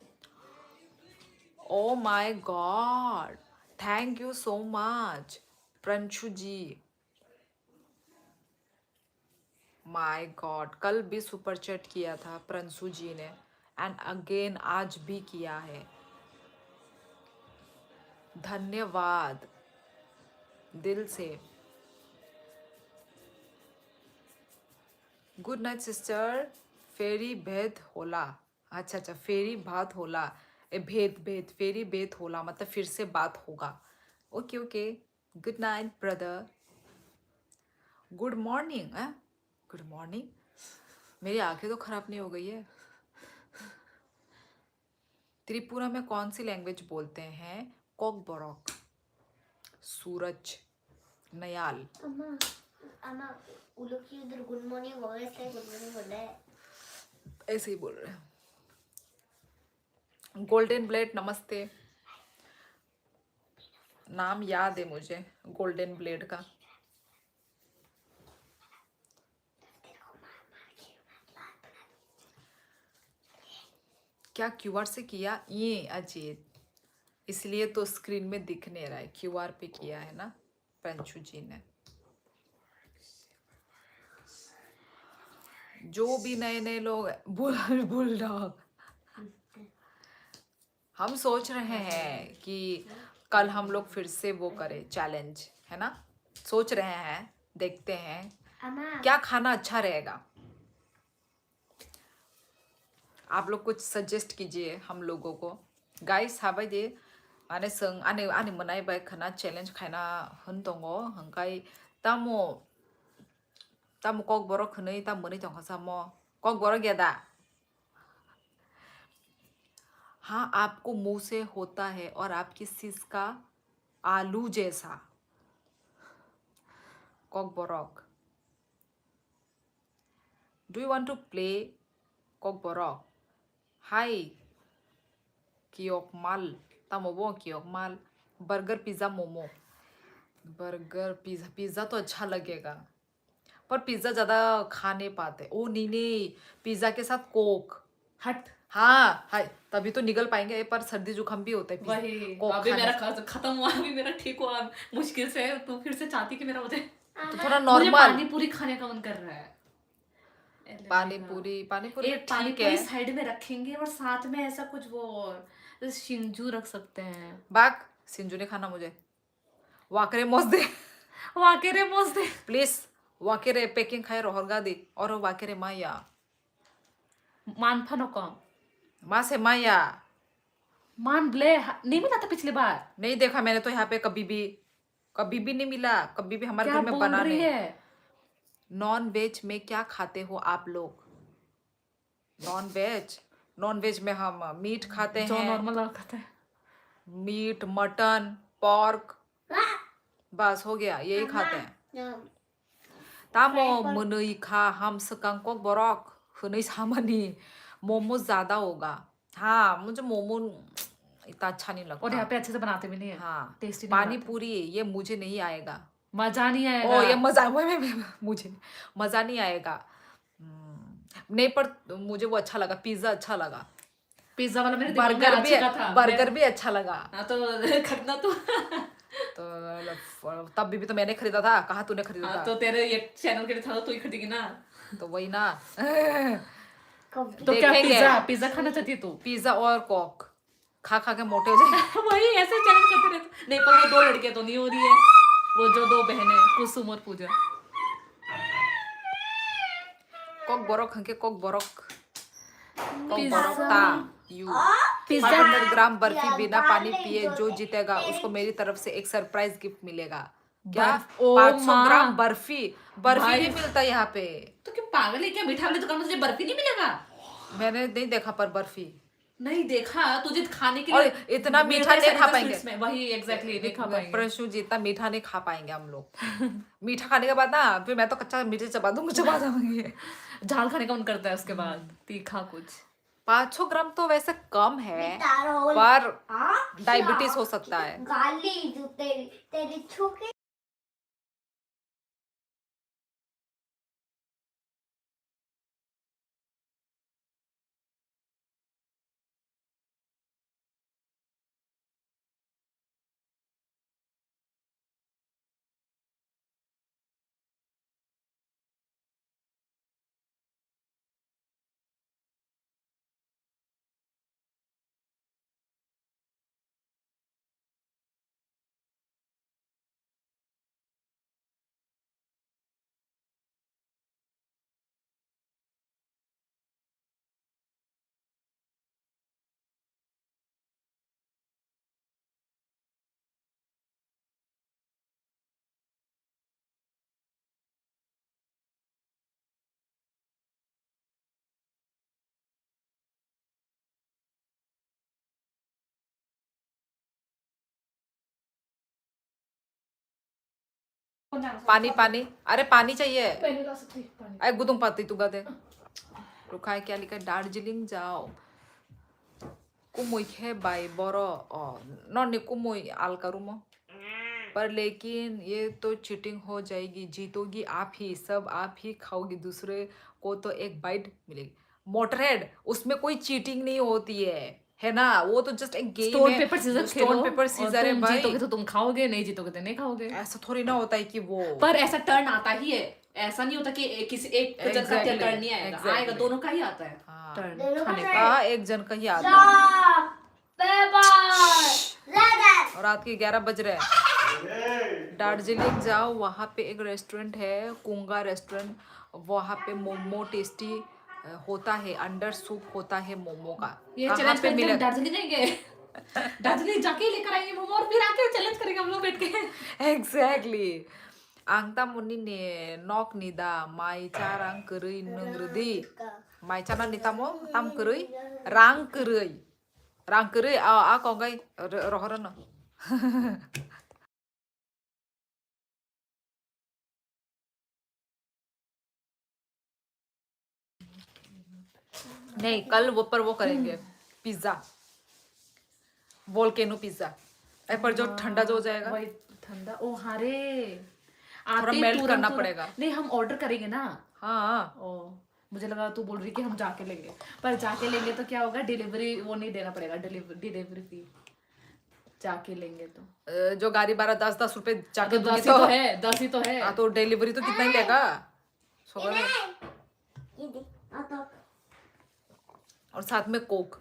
Oh my god, thank you so much Pranshu ji. My god, कल भी सुपर चैट किया था प्रंशु जी ने, एंड अगेन आज भी किया है। धन्यवाद दिल से। Good night sister. फेरी भेद होला। अच्छा, फेरी बात होला। भेद फेरी भेद होला मतलब फिर से बात होगा। Okay. Good night brother. Good morning. Good morning. मेरी आंखें तो खराब नहीं हो गई है। त्रिपुरा में कौन सी लैंग्वेज बोलते हैं? कोकबोरोक, सूरज, नयाल। अम्मा उन लोग की उधर गुड मॉर्निंग हो, ऐसे गुड मॉर्निंग बोल रहे हैं। ऐसे ही बोल रहे हैं। गोल्डन ब्लेड नमस्ते। नाम याद है मुझे गोल्डन ब्लेड का। क्या क्यूआर से किया? ये अजीत, इसलिए तो स्क्रीन में दिख नहीं रहा है। क्यूआर पे किया है ना पंचू जी ने। जो भी नए लोग बुलडॉग, हम सोच रहे हैं कि कल हम लोग फिर से वो करें चैलेंज, है ना। सोच रहे हैं, देखते हैं क्या खाना अच्छा रहेगा। आप लोग कुछ सजेस्ट कीजिए हम लोगों को गाइस हाबाय दे माने सों आने मनाय बाय खाना चैलेंज खाना होन दंगो हंखाय तामो कक बरो खनै ताम मोनै दंखा सामो कक बरो गेदा हाँ आपको मुंह से होता है और आपकी सिसका आलू जैसा कक बरक do you want to play कक बरक हाय कियोकमाल तामोबो कियोकमाल burger pizza momo burger pizza pizza तो अच्छा लगेगा पर पिज्ज़ा ज़्यादा खा नहीं पाते ओ नहीं पिज्ज़ा के साथ कोक हट हाँ हाय तभी तो निगल पाएंगे पर सर्दी जुकाम भी होता है वही कोक अभी खाने मेरा से। खत्म हुआ, अभी मेरा ठीक हुआ मुश्किल से, तो फिर से चाहती कि मेरा हो जाए। तो थोड़ा मुझे नॉर्मल पानी पूरी खाने का मन कर रहा है। पानी पूरी एक पानी ठीक पूरी है साइड में रखेंगे और साथ में ऐसा कुछ वो और जैसे शिंजू रख सकते हैं। बाग सिंजू ने खाना मुझे वाकरे मोस दे वाकेरे मोस्ते प्लीज वाकरे पैकिंग खाए रोहरगा दी और वाकरे माया मान फनो कम माँ से माया मान ब्ले नहीं मिला था पिछली बार। नहीं देखा मैंने तो यहाँ पे कभी भी नहीं मिला कभी भी हमारे क्या घर में बोल बना रही नहीं। है? नॉन वेज में क्या खाते हो आप लोग? नॉन वेज में हम मीट खाते जो हैं नॉर्मल खाता है। मीट मटन पॉर्क बस हो गया यही खाते हैं तामो मनई खा हम सकंको बरक हनई सामानी मोमो ज्यादा होगा। हाँ मुझे मोमो इतना अच्छा नहीं और लगता यहाँ पे अच्छे से बनाते भी नहीं है। हाँ टेस्टी नहीं पानी बनाते। पूरी ये मुझे नहीं आएगा मजा नहीं ओ आएगा। ये मुझे मजा नहीं आएगा। नहीं पर मुझे वो अच्छा लगा पिज्जा अच्छा लगा पिज्जा वाला मेरे दिमाग में आ चुका था। बर्गर भी अच्छा लगा हाँ तो खरीदना तो तो तब भी तो मैंने खरीदा था कहाँ तूने खरीदा हाँ था तो तेरे ये चैनल के लिए था तो तू ही खरीदेगी ना। तो वही ना तो क्या देखेंगे। पिज्जा खाना चाहती है तू? पिज्जा और कोक खा के मोटे हो जाए वही ऐसे चैलेंज करते रहते। नहीं पर वो दो लड़कियां तो नहीं हो रही है, वो जो दो बहनें कुसुम और पूजा। Coke Barak हंके Coke Barak pizza you pizza 500 ग्राम बर्फी बिना पानी पिए जो जीतेगा उसको मेरी तरफ से एक सरप्राइज गिफ्ट मिलेगा। क्या ओ 500 माँ। ग्राम बर्फी भाई। नहीं मिलता यहाँ पे। तो क्या पागल है क्या? मीठा वाली दुकान में तुझे बर्फी नहीं मिलेगा? मैंने नहीं देखा पर बर्फी नहीं देखा तुझे खाने के और लिए इतना मीठा मिलता है नहीं खा Sanita पाएंगे। Sweets में। वही एग्जैक्टली नहीं खा पाएंगे। प्रशु जी इतना मीठा नहीं खा पाएंगे हम लोग मीठा खाने के बाद ना फिर मैं तो कच्चा मीठे चबा जाऊंगी झाल खाने का मन करता है उसके बाद तीखा कुछ। 500 ग्राम तो वैसे कम है पर हाँ डायबिटीज हो सकता है। गाली जो तेरी छूके पानी अरे पानी चाहिए पहले ला सकती पानी। अरे गुदुम पाती तू गदे रुका है क्या लिखा है दार्जिलिंग जाओ कुमुई खे बाई बरो नॉन कुमुई आल करूँ पर लेकिन ये तो चीटिंग हो जाएगी जीतोगी आप ही सब आप ही खाओगी दूसरे को तो एक बाइट मिलेगी। मोटरहेड उसमें कोई चीटिंग नहीं होती है ना वो तो जस्ट एक गेम स्टोन है। Paper scissor stone paper scissor है तुम भाई जीतोगे तो तुम खाओगे, नहीं जीतोगे तो नहीं खाओगे। ऐसा थोड़ी ना होता है कि वो पर ऐसा टर्न आता ही है, ऐसा नहीं होता कि किसी एक जन का Exactly, टर्न नहीं आएगा। exactly. आएगा दोनों का ही आता है हाँ। टर्न दोनों का खाने turn। का। हाँ एक जन का ही आता है पेपर और रात के 11 बज रहे हैं। दार्जिलिंग जाओ वहाँ पे एक रेस्टोरेंट है कुंगा रेस्टोरेंट वहाँ पे मोमो टेस्टी होता है, अंडर सूप होता है मोमो का। ये कहाँ चैलेंज पे करेंगे, हम मिलेगा? दार्जिलिंग जाएंगे। दार्जिलिंग जाके ही लेकर आएंगे मोमो और फिर आके चैलेंज करेंगे हम लोग बैठ के। Exactly. Ang tamon ni nok nida mai carang kerui nengredi. Mai chana ni tamo tam kerui rang kerui. Rang kerui a ko ngai rohorana. नहीं, कल वो पर वो करेंगे पिज्जा, वोल्केनो पिज्जा। पर जो ठंडा जो हो जाएगा वही ठंडा। ओ हारे थोड़ा आते मेल्ट तुरंत करना तुरंत पड़ेगा। नहीं, हम ऑर्डर करेंगे ना। हाँ, ओ मुझे लगा तू बोल रही कि हम जाके लेंगे, पर जाके लेंगे तो क्या होगा, डिलीवरी वो नहीं देना पड़ेगा, डिलीवरी फी जाके लेंगे तो। जो गाड़ी भाड़ा 10-10 रुपए जाके तो दूंगी 10 ही तो है, 10 ही तो है। हाँ, तो डिलीवरी तो कितना ही लेगा। और साथ में कोक,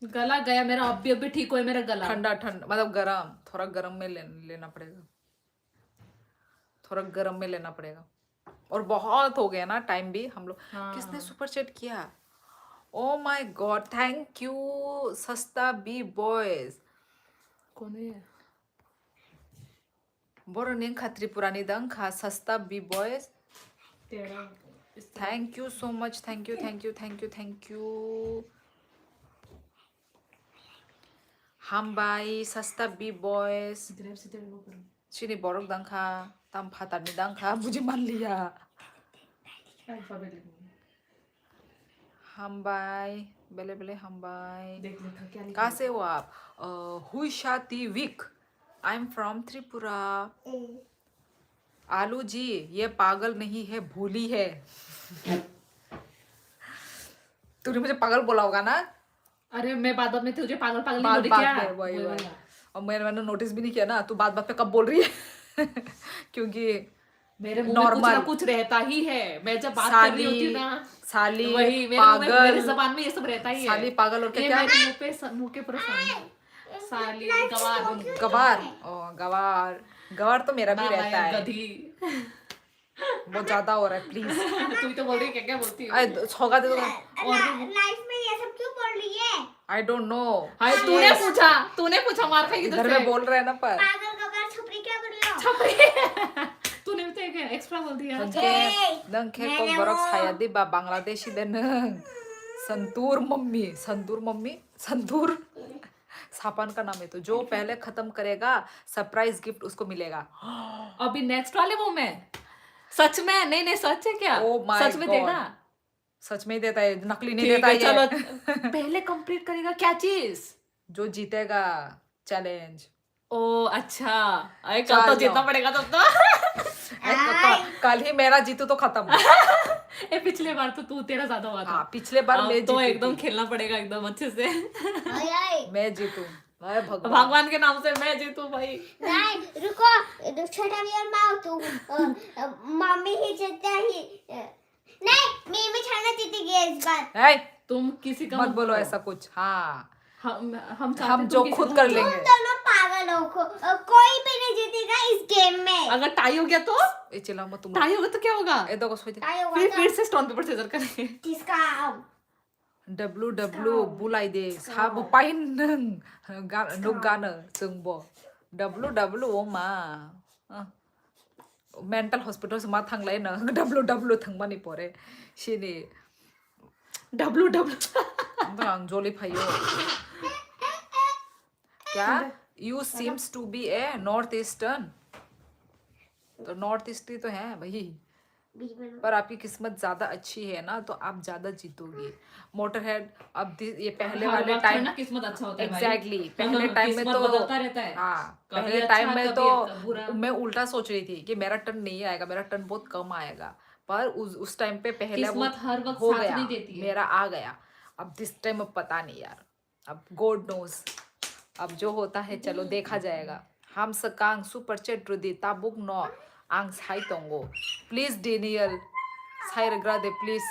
गला गया मेरा, अभी अभी ठीक हुआ मेरा गला। ठंडा ठंडा मतलब गरम, थोड़ा गरम में लेना पड़ेगा, थोड़ा गरम में लेना पड़ेगा। और बहुत हो गया ना टाइम भी हम लोग। हाँ। किसने सुपर चैट किया? ओ माय गॉड, थैंक यू सस्ता बी बॉयज। कौन है? बोरनिंग खत्री पुरानी दंग खा सस्ता बी बॉयज। तेरा thank you so much, thank you thank you thank you thank you. हम बाई सस्ता बी बॉयज सीधे वो करो। सिनी बोरक दंखा तम फातारनी दंखा मुझे मान लिया। अल्फाबेट लिखूंगी। हम बाई बेले बेले हम बाई। देख लिखा क्या लिखा? कहाँ से हो आप? हुईशाती वीक, आई एम फ्रॉम त्रिपुरा। आलू जी ये पागल नहीं है, भोली है। तूने मुझे पागल बोला होगा ना? अरे मैं बाद में तुझे पागल पागल नहीं बात बोली बात क्या? पे वही वही वही। वाला। और मैंने नोटिस भी नहीं किया ना, तू बात बात पे कब बोल रही है। क्योंकि मेरे मुंह में कुछ नॉर्मल ना कुछ रहता ही है, मैं जब बात कर रही होती हूँ ना, साली वही मेरे मुंह में, पागल, मेरे जबान में ये सब रहता ही है। साली पागल और ये क्या? मेरे मुंह के पूरा साली गवार गवार। ओ गवार, गवार तो मेरा भी रहता है, गधी। बहुत ज्यादा हो रहा है प्लीज। तू ही तो बोल रही है, क्या क्या बोलती है। अरे छोगा दे दो। लाइफ में ये सब क्यों बोल रही है? I don't know. हाय तूने पूछा मार खाएगी इधर में बोल रहे हैं ना पर पागल गवार छपरी क्या बोल रही हो? तूने भी तो एक एक्स्ट्रा बोल दिया। दंखे को बरक सायदी बा बांग्लादेशी देन संतूर मम्मी संतूर सापान का नाम है। तो जो पहले खत्म करेगा सरप्राइज गिफ्ट उसको मिलेगा। अभी नेक्स्ट वाले वो में सच में नहीं सच है क्या? Oh my सच में God. देगा? सच में ही देता है, नकली नहीं ठीक देता है, ये। चलो पहले कंप्लीट करेगा क्या चीज? जो जीतेगा चैलेंज। ओ अच्छा, अरे कल तो जीतना पड़ेगा तब तो। कल ही मेरा जीतू तो खत्म। ए पिछले बार तो तू तेरा ज्यादा हुआ था। हाँ, पिछले बार मैं तो जीती एकदम थी। खेलना पड़ेगा एकदम अच्छे से। मैं जीतू, अरे भगवान। भगवान के नाम से मैं जीतू भाई। नहीं रुको, shut up your mouth तू। मम्मी ही जीतता ही नहीं, मैं छाना जीतेगी इस बार। है, तुम किसी का मत बोलो ऐसा कुछ। हाँ, हम हम जो खुद कर लेंगे। तुम दोनों पागल हो, कोई भी नहीं जीतेगा इस गेम में। अगर टाई हो गया तो? ए चिल्लाओ मत तुम। टाई होगा तो क्या होगा? ए देखो सोच टाई होगा तो फिर से स्टोन पेपर सीजर करेंगे। किसका? W bulai de sabu pain nuk gana sungbo W oma mental hospital sema thanglai na W thangmani pore sini W ang joli phayo क्या? You seems to be a north eastern, तो नॉर्थ ईस्ट ही तो है भाई। पर आपकी किस्मत ज्यादा अच्छी है ना, तो आप ज्यादा जीतोगी। मोटरहेड अब ये पहले वाले टाइम ना किस्मत अच्छा होता है भाई। एग्जैक्टली पहले टाइम में किस्मत तो बदलता रहता है। हाँ, कभी पहले अच्छा, टाइम में कभी तो बुरा। मैं उल्टा सोच रही थी कि मेरा टर्न नहीं आएगा, मेरा टर्न बहुत कम आएगा। पर उस टाइम पे पहले वो किस्मत हर वक्त हो साथ गया, नहीं देती है। मेरा आ गया। अब दिस टाइम अब पता नहीं यार, अब गॉड नोज, अब जो होता है चलो देखा जाएगा। हम सकांग सुपर चैट रुदी ताबुक नो आंग साई तोंगो प्लीज डेनियल साइरग्रा दे प्लीज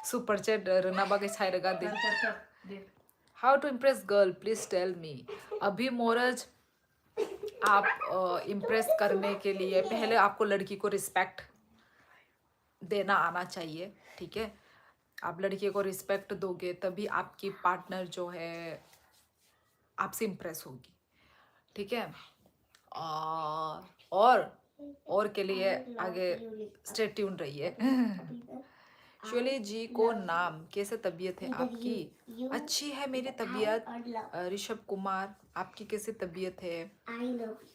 सुपर चैट रनाबा के साइरगा दे। How to impress girl please tell me. अभी मोरज आप इम्प्रेस करने के लिए पहले आपको लड़की को रिस्पेक्ट देना आना चाहिए, ठीक है? आप लड़के को रिस्पेक्ट दोगे तभी आपकी पार्टनर जो है आपसे इम्प्रेस होगी, ठीक है। और के लिए आगे स्टे ट्यून रहिए। शोले जी को नाम, कैसे तबीयत है आपकी? अच्छी है मेरी तबीयत। ऋषभ कुमार, आपकी कैसी तबीयत है?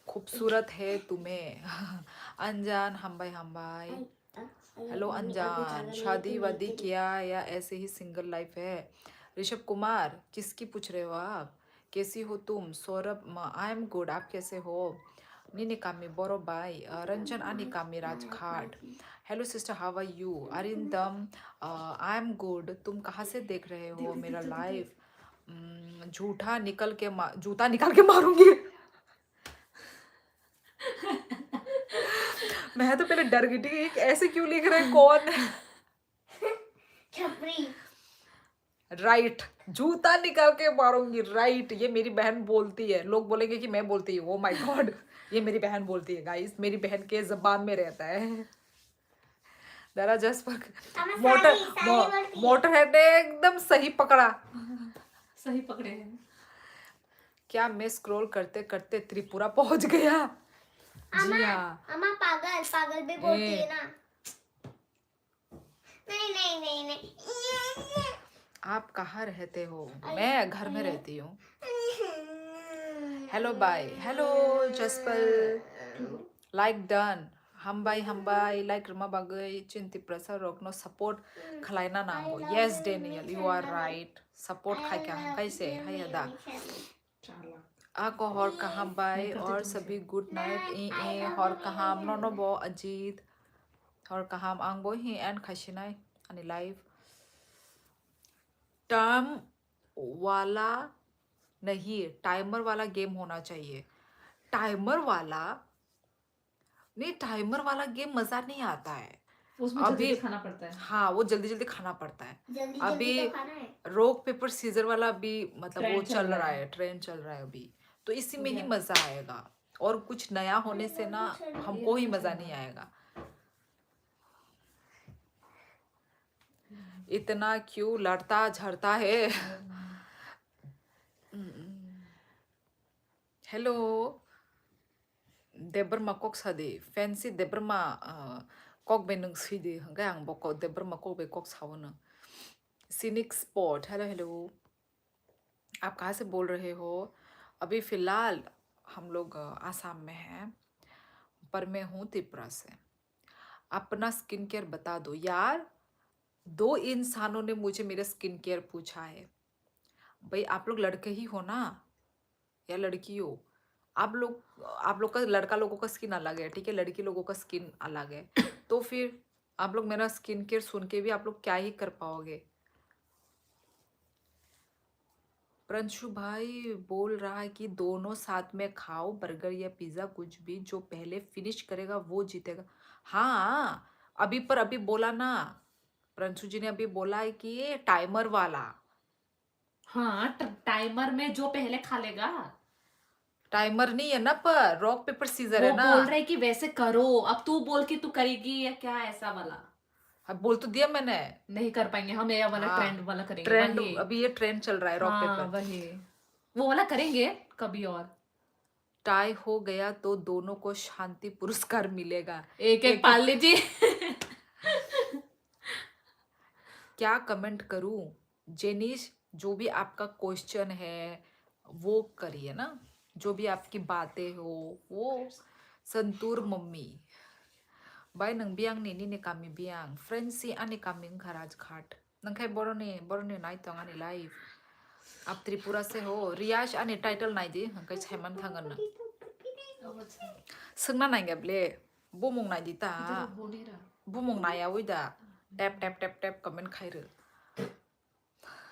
खूबसूरत है तुम्हें। अनजान, हम भाई। हेलो अनजान, शादी वादी किया या ऐसे ही सिंगल लाइफ है? ऋषभ कुमार, किसकी पूछ रहे हो आप? कैसी हो तुम? सौरभ, आई एम गुड, आप कैसे हो? निनिकामी बोरो बाई, रंजन अनिकामी Rajghat. Hello sister, how are you? Arindam, I am good. तुम कहाँ से देख रहे हो मेरा लाइव? जूता निकल के मारूंगी। मैं तो पहले डर गई थी कि ऐसे क्यों लिख रहे हैं, कौन? छपरी। राइट, जूता निकाल के मारूंगी, राइट। ये मेरी बहन बोलती है, लोग बोलेंगे कि मैं बोलती हूँ। ओ माय गॉड, ये मेरी बहन बोलती है गाइस, मेरी बहन के जबान में रहता है। जरा जस्ट मोटर हेड ने एकदम सही पकड़ा। सही पकड़े हैं। क्या मैं स्क्रॉल करते करते त्रिपुरा पहुंच गया? जी हाँ। अम्मा पागल भी बोलती है ना। नहीं। आप कहाँ रहते हो? मैं घर में रहती हूँ। Hello bye, hello Jaspal, like done. हम बाई लाइक रमा बागई चिंती प्रसार रोकनो सपोर्ट खलाइना नांगो। Yes Daniel, you are right. Support खाई क्या कैसे है यदा? आको हर कहाँ बाय और सभी गुड नाइट। ए हर कहाँ नो बो अजीत हर कहाँ आंगो ही एंड खाशिनाई अनि लाइव टर्म वाला नहीं, टाइमर वाला गेम होना चाहिए। टाइमर वाला नहीं, टाइमर वाला गेम मजा नहीं आता है। उसमें जल्दी खाना पड़ता है। हाँ, वो जल्दी जल्दी खाना पड़ता है। जल्दी अभी तो खाना है। रॉक पेपर सीजर वाला भी मतलब वो ट्रेंड चल रहा है, ट्रेंड चल रहा है अभी, तो इसी में ही मजा आएगा। और कुछ नया होने से ना हमको ही मजा नहीं आएगा। इतना क्यों लड़ता झड़ता है? हेलो देब्रमा कक सादे फैंसी देब्रमा कक बे नों सैदे हंगाय आं बक देब्रमा कक बे कक सावनो सिनिक स्पॉट। हेलो हेलो, आप कहाँ से बोल रहे हो? अभी फिलहाल हम लोग आसाम में हैं, पर मैं हूँ त्रिपुरा से। अपना स्किन केयर बता दो यार। 2 इंसानों ने मुझे मेरा स्किन केयर पूछा है। भाई आप लोग लड़के ही हो ना या लड़की हो? आप लोग का लड़का लोगों का स्किन अलग है, ठीक है, लड़की लोगों का स्किन अलग है। तो फिर आप लोग मेरा स्किन केयर सुन के भी आप लोग क्या ही कर पाओगे? प्रंशु भाई बोल रहा है कि दोनों साथ में खाओ, बर्गर या पिज्जा, कुछ भी, जो पहले फिनिश करेगा वो जीतेगा। हाँ, अभी बोला ना, प्रंशु जी ने अभी बोला है कि ये टाइमर वाला। हाँ, टाइमर में जो पहले खा लेगा। टाइमर नहीं है ना, पर रॉक पेपर सीजर वो है ना। बोल रहे कि वैसे करो, अब तू बोल कि तू करेगी या क्या, ऐसा वाला। हाँ, बोल तो दिया मैंने। नहीं कर पाएंगे हम, ये वाला हाँ, ट्रेंड वाला करेंगे। ट्रेंड वही, अभी ये ट्रेंड चल रहा है रॉक हाँ पेपर। वही, वो वाला करेंगे कभी और। टाई हो गया तो दोनों को शांति पुरस्कार मिलेगा। एक एक पाल लीजिए। क्या कमेंट करूं? जेनिश, जो भी आपका क्वेश्चन है वो करिए ना, जो भी आपकी बातें हो वो। संतूर मम्मी बाय नंग बियांग नि ने कामी बियांग फ्रेंसी आने कामी खराज घाट नंखाय बरने नाइ तंग आने लाइव। आप त्रिपुरा से हो? रियाज आने टाइटल नाइ दी हंखाय छायमान थांगन ना सोंना नाइगाबले बुमुं नाइ दी ता बुमुं नाया उइदा tap tap tap tap comment खाइरो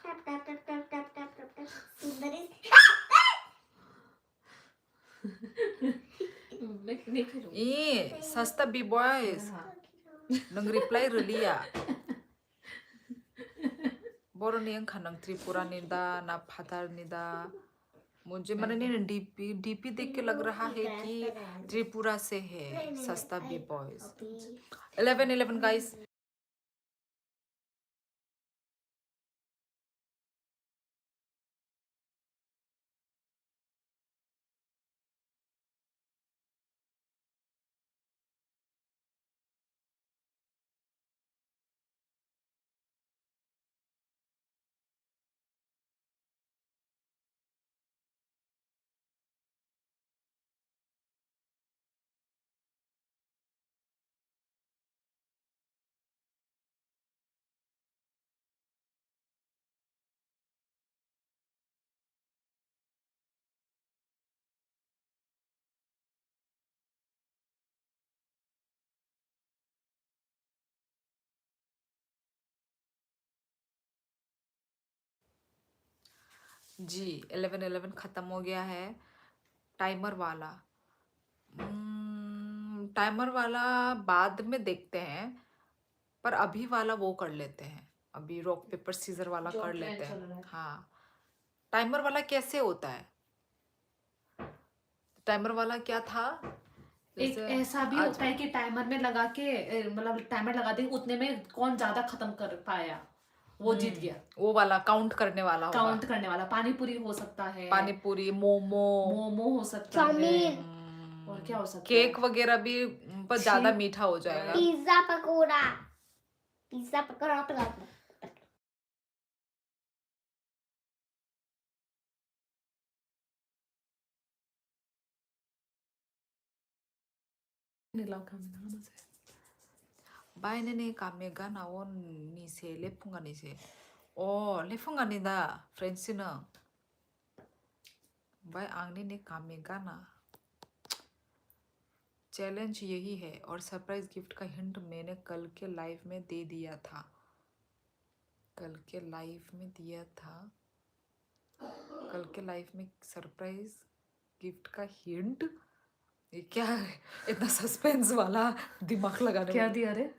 टप सुंदरी। ई सस्ता बी बॉयज नंग रिप्लाई रलिया बरनी अंखा नंग त्रिपुरा निदा ना फादर निदा। मुझे मैंने डीपी देख के लग रहा है कि त्रिपुरा से है सस्ता बी बॉयज। 11 गाइस। जी 11:11 खत्म हो गया है। टाइमर वाला टाइमर वाला बाद में देखते हैं, पर अभी वाला वो कर लेते हैं। अभी रॉक पेपर सीजर वाला जो कर ट्रेंड लेते चल हैं। रहा है। हाँ, टाइमर वाला कैसे होता है? टाइमर वाला क्या था? एक जैसे ऐसा भी आज होता है कि टाइमर में लगा के मतलब टाइमर लगा दे, उतने में कौन ज्यादा खत्म कर पाया वो जीत गया। वो वाला काउंट करने वाला होगा। काउंट करने वाला पानी पूरी हो सकता है, पानी पूरी, मोमो, मोमो हो सकता है, चाउमीन, और क्या हो सकता केक है? वगैरह भी, पर ज्यादा मीठा हो जाएगा। Pizza pakora, pizza pakora pakora. 바이네니 까메가 나온 니세 레풍가니세. 레풍가니다. 프렌치는 बाय आंगनी ने कामेगा ना। चैलेंज यही है, और सरप्राइज गिफ्ट का हिंट मैंने कल के लाइव में दे दिया था। कल के लाइव में दिया था। कल के लाइव में सरप्राइज गिफ्ट का हिंट। ये क्या है? इतना सस्पेंस वाला दिमाग लगाने क्या वाला। दिया रे?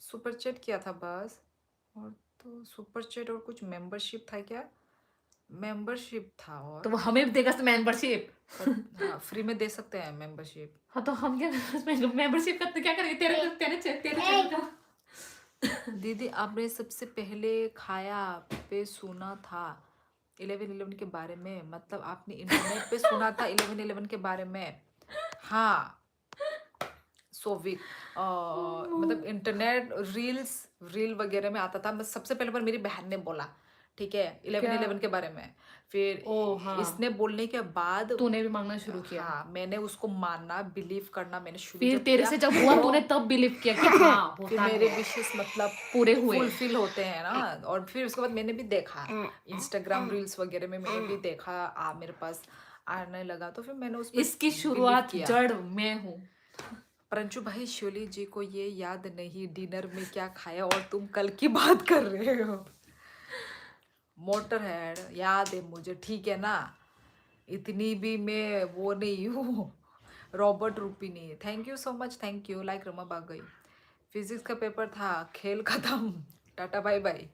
सुपर चैट किया था बस, और तो सुपर चैट और कुछ मेंबरशिप था क्या? मेंबरशिप था, और तो वो हमें भी देगा मेंबरशिप। हाँ, फ्री में दे सकते हैं मेंबरशिप। हाँ तो हम क्या मेंबरशिप का तो क्या करेंगे? तेरे तेरे तेरे चैनल का। दीदी आपने सबसे पहले खाया पे सुना था 11:11 के बारे में, मतलब आपने इंटरनेट पे सुना था 11:11 के बारे में? हाँ, सोविक मतलब इंटरनेट रील वगैरह में आता था। मैं सबसे पहले पर मेरी बहन ने बोला, ठीक है, 11:11 के बारे में। फिर ओ हाँ, इसने बोलने के बाद तूने भी मांगना शुरू किया। हाँ, मैंने उसको मानना, बिलीव करना मैंने शुरू फिर जब तेरे किया, से जब हुआ तूने तब बिलीव किया कि हाँ फिर होता मेरे है, विशेष मतलब पूरे हुए। फुलफिल होते हैं ना। और फिर उसके बाद मैंने भी देखा इंस्टाग्राम रील्स वगैरह में, मैंने भी देखा मेरे पास आने लगा, तो फिर मैंने उस पर इसकी बिलीव शुरुआत किया। जड़ मैं हूँ। परंतु भाई शोली जी को ये याद नहीं डिनर में क्या खाया, और तुम कल की बात कर रहे हो। मोटर हेड याद है मुझे, ठीक है ना, इतनी भी मैं वो नहीं हूँ। Robert Rupini, thank you so much, thank you. Like Rama भाग गई। फिजिक्स का पेपर था, खेल खत्म, tata bye bye.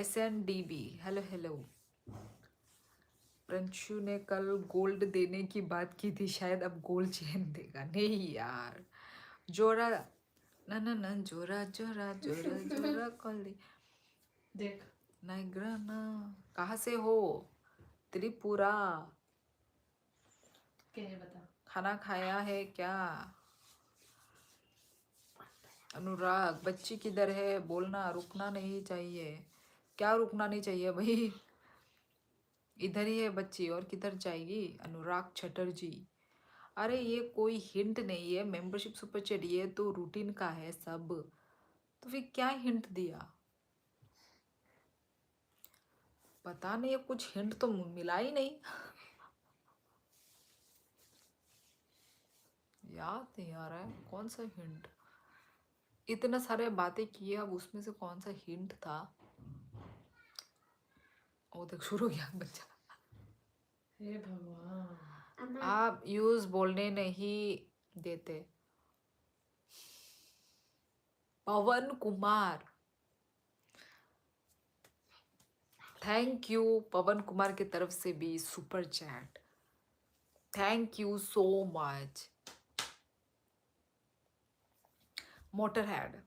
SNDB, hello hello. Pranshu ने कल गोल्ड देने की बात की थी, शायद अब गोल्ड चेन देगा। नहीं यार, जोरा ना ना ना, जोरा जोरा जोरा जोरा कॉली देख नाइग्राना। कहाँ से हो? त्रिपुरा। क्या है बता। खाना खाया है क्या? अनुराग, बच्ची किधर है? बोलना, रुकना नहीं चाहिए। क्या रुकना नहीं चाहिए भाई? इधर ही है बच्ची, और किधर जाएगी? अनुराग चटर्जी, अरे ये कोई हिंट नहीं है, मेंबरशिप सुपर चैट, ये तो रूटीन का है सब, तो फिर क्या हिंट दिया? पता नहीं, कुछ हिंट तो मिला ही नहीं। याद नहीं आ रहा है कौन सा हिंट। इतना सारे बातें किए, अब उसमें से कौन सा हिंट था? ओ देख, शुरू हो गया बच्चा। हे भगवान। आप यूज बोलने नहीं देते। पवन कुमार, थैंक यू पवन कुमार की तरफ से भी super chat, thank you so much. Motor head,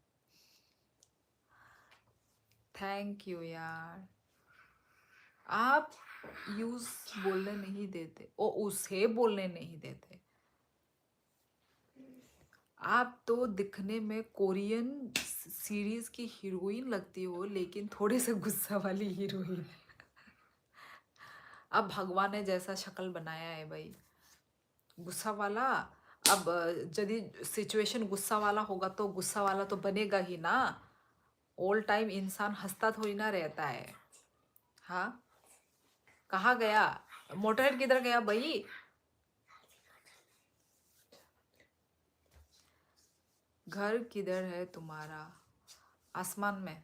thank you यार। आप यूज बोलने नहीं देते, ओ उसे बोलने नहीं देते। आप तो दिखने में कोरियन सीरीज की हीरोइन लगती हो, लेकिन थोड़े से गुस्सा वाली हीरोइन। अब भगवान ने जैसा शक्ल बनाया है भाई, गुस्सा वाला। अब यदि सिचुएशन गुस्सा वाला होगा तो गुस्सा वाला तो बनेगा ही ना। ऑल टाइम इंसान हंसता थोड़ी ना रहता है। हाँ, कहाँ गया मोटरहेड? किधर गया भाई? घर किधर है तुम्हारा? आसमान में।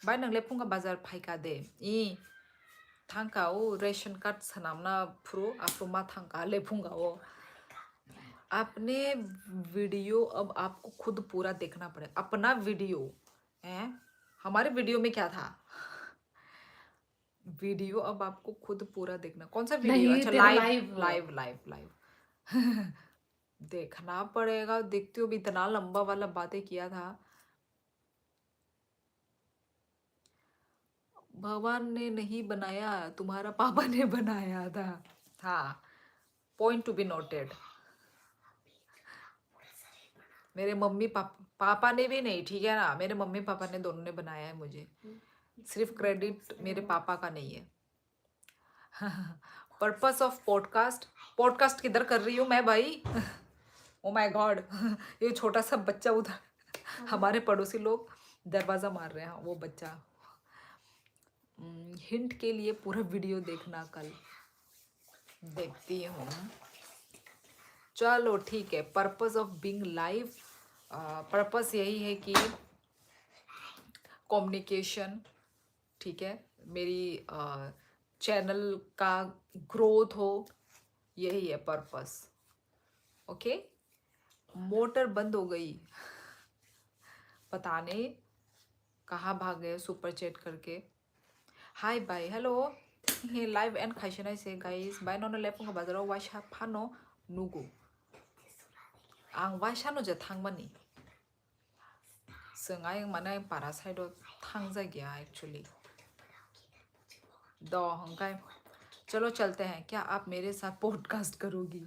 बाय नंगले फुंगा बाजार फाइका दे ई थांका ओ रेशन कार्ड सनामना फ्रो आफ्रोमा थांका ले फुंगा ओ आपने वीडियो अब आपको खुद पूरा देखना पड़ेगा अपना वीडियो है हमारे वीडियो में क्या था वीडियो अब आपको खुद पूरा देखना कौन सा वीडियो नहीं, अच्छा तेरा live live। Live live live देखना पड़ेगा देखते हो भी इतना लंबा वाला बातें किया था भगवान ने नहीं बनाया तुम्हारा पापा ने बनाया था हाँ पॉइंट टू बी नोटेड मेरे मम्मी पापा ने भी नहीं ठीक है ना मेरे मम्मी पापा ने दोनों ने बनाया है मुझे सिर्फ क्रेडिट मेरे पापा का नहीं है पर्पस ऑफ पॉडकास्ट किधर कर रही हूँ मैं भाई ओ माय गॉड ये छोटा सा बच्चा उधर हमारे पड़ोसी लोग दरवाजा मार रहे हैं वो बच्चा हिंट के लिए पूरा वीडियो देखना कल देखती हूँ चलो ठीक है purpose of being live purpose यही है कि कम्युनिकेशन ठीक है मेरी चैनल का ग्रोथ हो यही है पर्पस ओके मोटर बंद हो गई पता नहीं कहाँ भाग गए सुपर चैट करके hi bye hello hey live and खाइशनाय से गाइस बाय ननो लेफुंगा बाजाराव वाइसा फानो नुगु आं वाइसानो जे थांमानि जोंहाय माने पारा साइडआव थांजागिया एक्चुअली दो हंगाय चलो चलते हैं क्या आप मेरे साथ पॉडकास्ट करोगी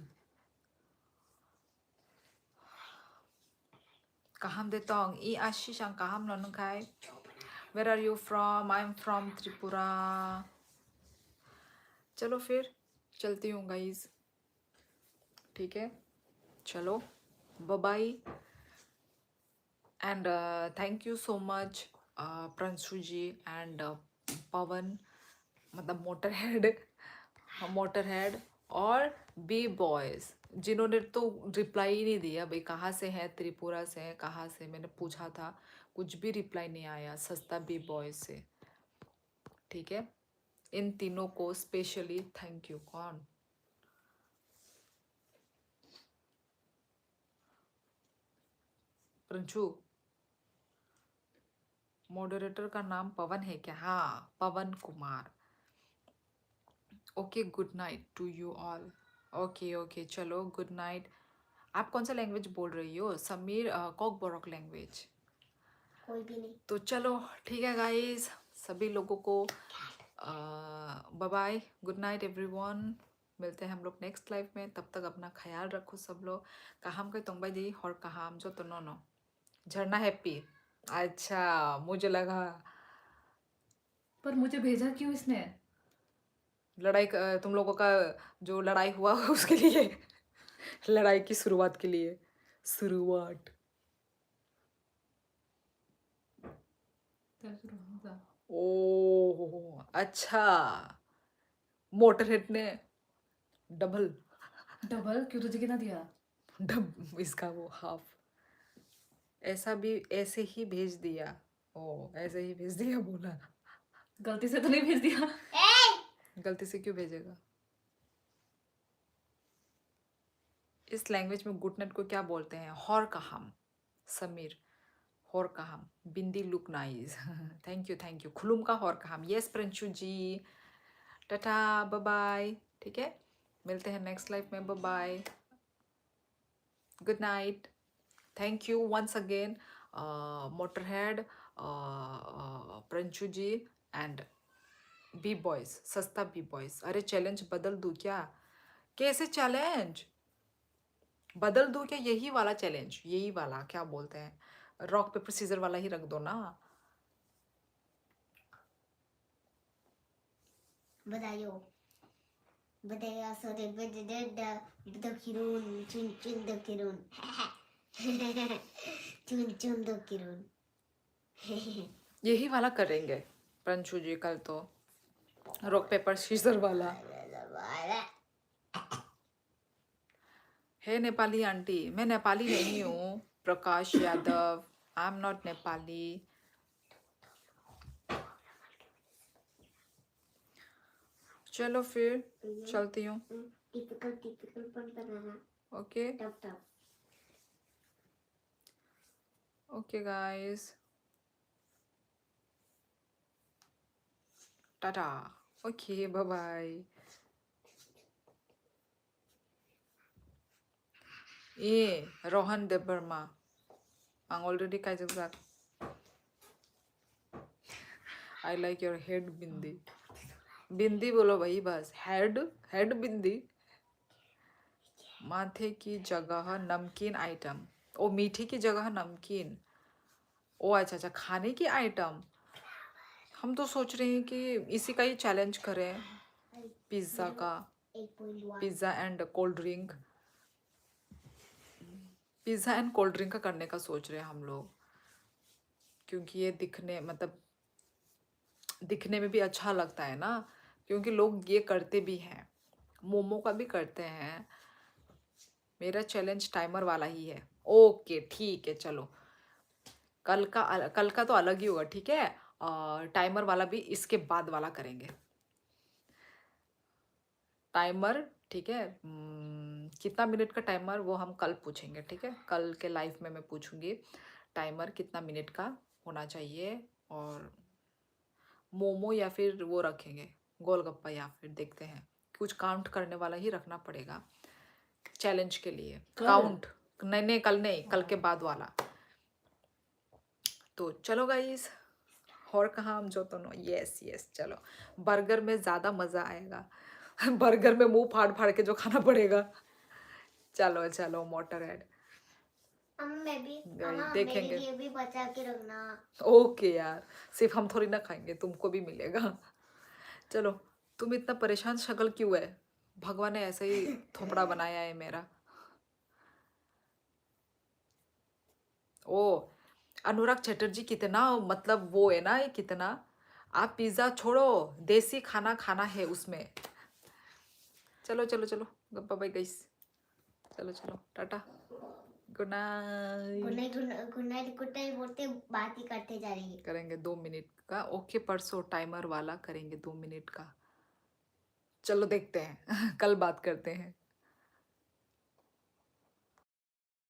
kaham de tong I ashishang kaham non kai where are you from I'm from Tripura चलो फिर चलती हूँ गाइस ठीक है चलो bye bye and thank you so much Prinshu ji and Pawan मतलब मोटरहेड और बी बॉयज जिन्होंने तो रिप्लाई ही नहीं दिया भाई कहाँ से है त्रिपुरा से है कहाँ से मैंने पूछा था कुछ भी रिप्लाई नहीं आया सस्ता बी बॉयज से ठीक है इन तीनों को स्पेशली थैंक यू कौन प्रिंचू मॉडरेटर का नाम पवन है क्या हाँ Pawan Kumar okay good night to you all okay okay चलो गुड नाइट आप कौन सा लैंग्वेज बोल रही हो समीर कॉक बोरक लैंग्वेज कोई भी नहीं तो चलो ठीक है गाइस सभी लोगों को bye bye good night everyone मिलते हैं हम लोग नेक्स्ट लाइफ में तब तक अपना ख्याल रखो सब लोग कहाम के तोंबाई दी और कहाम जो तो नो झरना हैप्पी अच्छा मुझे लगा पर मुझे भेजा क्यों इसने लड़ाई तुम लोगों का जो लड़ाई हुआ उसके लिए लड़ाई की शुरुआत के लिए शुरुआत ओ अच्छा मोटरहेड ने डबल क्यों तुझे कितना दिया डब इसका वो हाफ ऐसा भी ऐसे ही भेज दिया ओ ऐसे ही भेज दिया बोला गलती से तो नहीं भेज दिया गलती से क्यों भेजेगा इस लैंग्वेज में गुड नाइट को क्या बोलते हैं हॉर कहाम समीर हॉर कहाम bindi look nice thank you खुलुम का हॉर कहाम yes Princhu ji tata bye bye ठीक है मिलते हैं नेक्स्ट लाइफ में bye bye good night thank you once again Motorhead Princhu ji and B boys सस्ता बी बॉयज अरे चैलेंज बदल दूँ क्या कैसे चैलेंज बदल दूँ क्या यही वाला चैलेंज यही वाला क्या बोलते हैं रॉक पेपर सीजर वाला ही रख दो ना बताइए सोरे दो किरून चुन चुन दो किरून चुन चुन दो किरून यही वाला करेंगे प्रिंचू जी कल तो रॉक पेपर सीजर वाला है नेपाली आंटी मैं नेपाली नहीं हूँ Prakash Yadav I am not Nepali चलो फिर चलती हूँ. टिपिकल पण बनाना. ओके टप. Okay guys, tata. Okay bye bye. 예, Rohan Debbarma. I'm already kajak. I like your head bindi. Bindi बोलो भाई बस. हेड बिंदी. माथे की जगह नमकीन आइटम. ओ मीठे की जगह नमकीन. ओ अच्छा, खाने की आइटम. हम तो सोच रहे हैं कि इसी का ही चैलेंज करें. पिज्ज़ा का. 8.1. Pizza and cold drink. Pizza and cold drink का करने का सोच रहे हैं हम लोग, क्योंकि ये दिखने में भी अच्छा लगता है ना, क्योंकि लोग ये करते भी हैं. मोमो का भी करते हैं. मेरा चैलेंज टाइमर वाला ही है. ओके ठीक है चलो. कल का तो अलग ही होगा, ठीक है. टाइमर वाला भी इसके बाद वाला करेंगे. टाइमर ठीक है. कितना मिनट का टाइमर वो हम कल पूछेंगे, ठीक है. कल के लाइव में मैं पूछूंगी टाइमर कितना मिनट का होना चाहिए. और मोमो या फिर वो रखेंगे गोलगप्पा, या फिर देखते हैं कुछ काउंट करने वाला ही रखना पड़ेगा चैलेंज के लिए. काउंट नहीं, कल नहीं, कल के बाद वाला. तो चलो गाइस, और कहाँ हम जो तो नो. यस चलो. बर्गर में ज़्यादा मज़ा आएगा. बर्गर में मुंह फाड़ फाड़ के जो खाना पड़ेगा. चलो मोटर हेड देखेंगे. मेरे लिए भी बचा के रखना. ओके यार, सिर्फ हम थोड़ी ना खाएंगे, तुमको भी मिलेगा. चलो, तुम इतना परेशान शक्ल क्यों है? भगवान ने ऐसे ही थोपड़ा बनाया है मेरा. ओ अनुराग चटर्जी, कितना मतलब वो है ना, ये कितना. आप पिज्ज़ा छोड़ो, देसी खाना खाना है उसमें. चलो गप्पा बाय गाइस. चलो Tata. Good night. Good night बोलते बात ही करते जा रही है. करेंगे 2 मिनट का. ओके परसों टाइमर वाला करेंगे 2 मिनट का. चलो देखते हैं. कल बात करते हैं.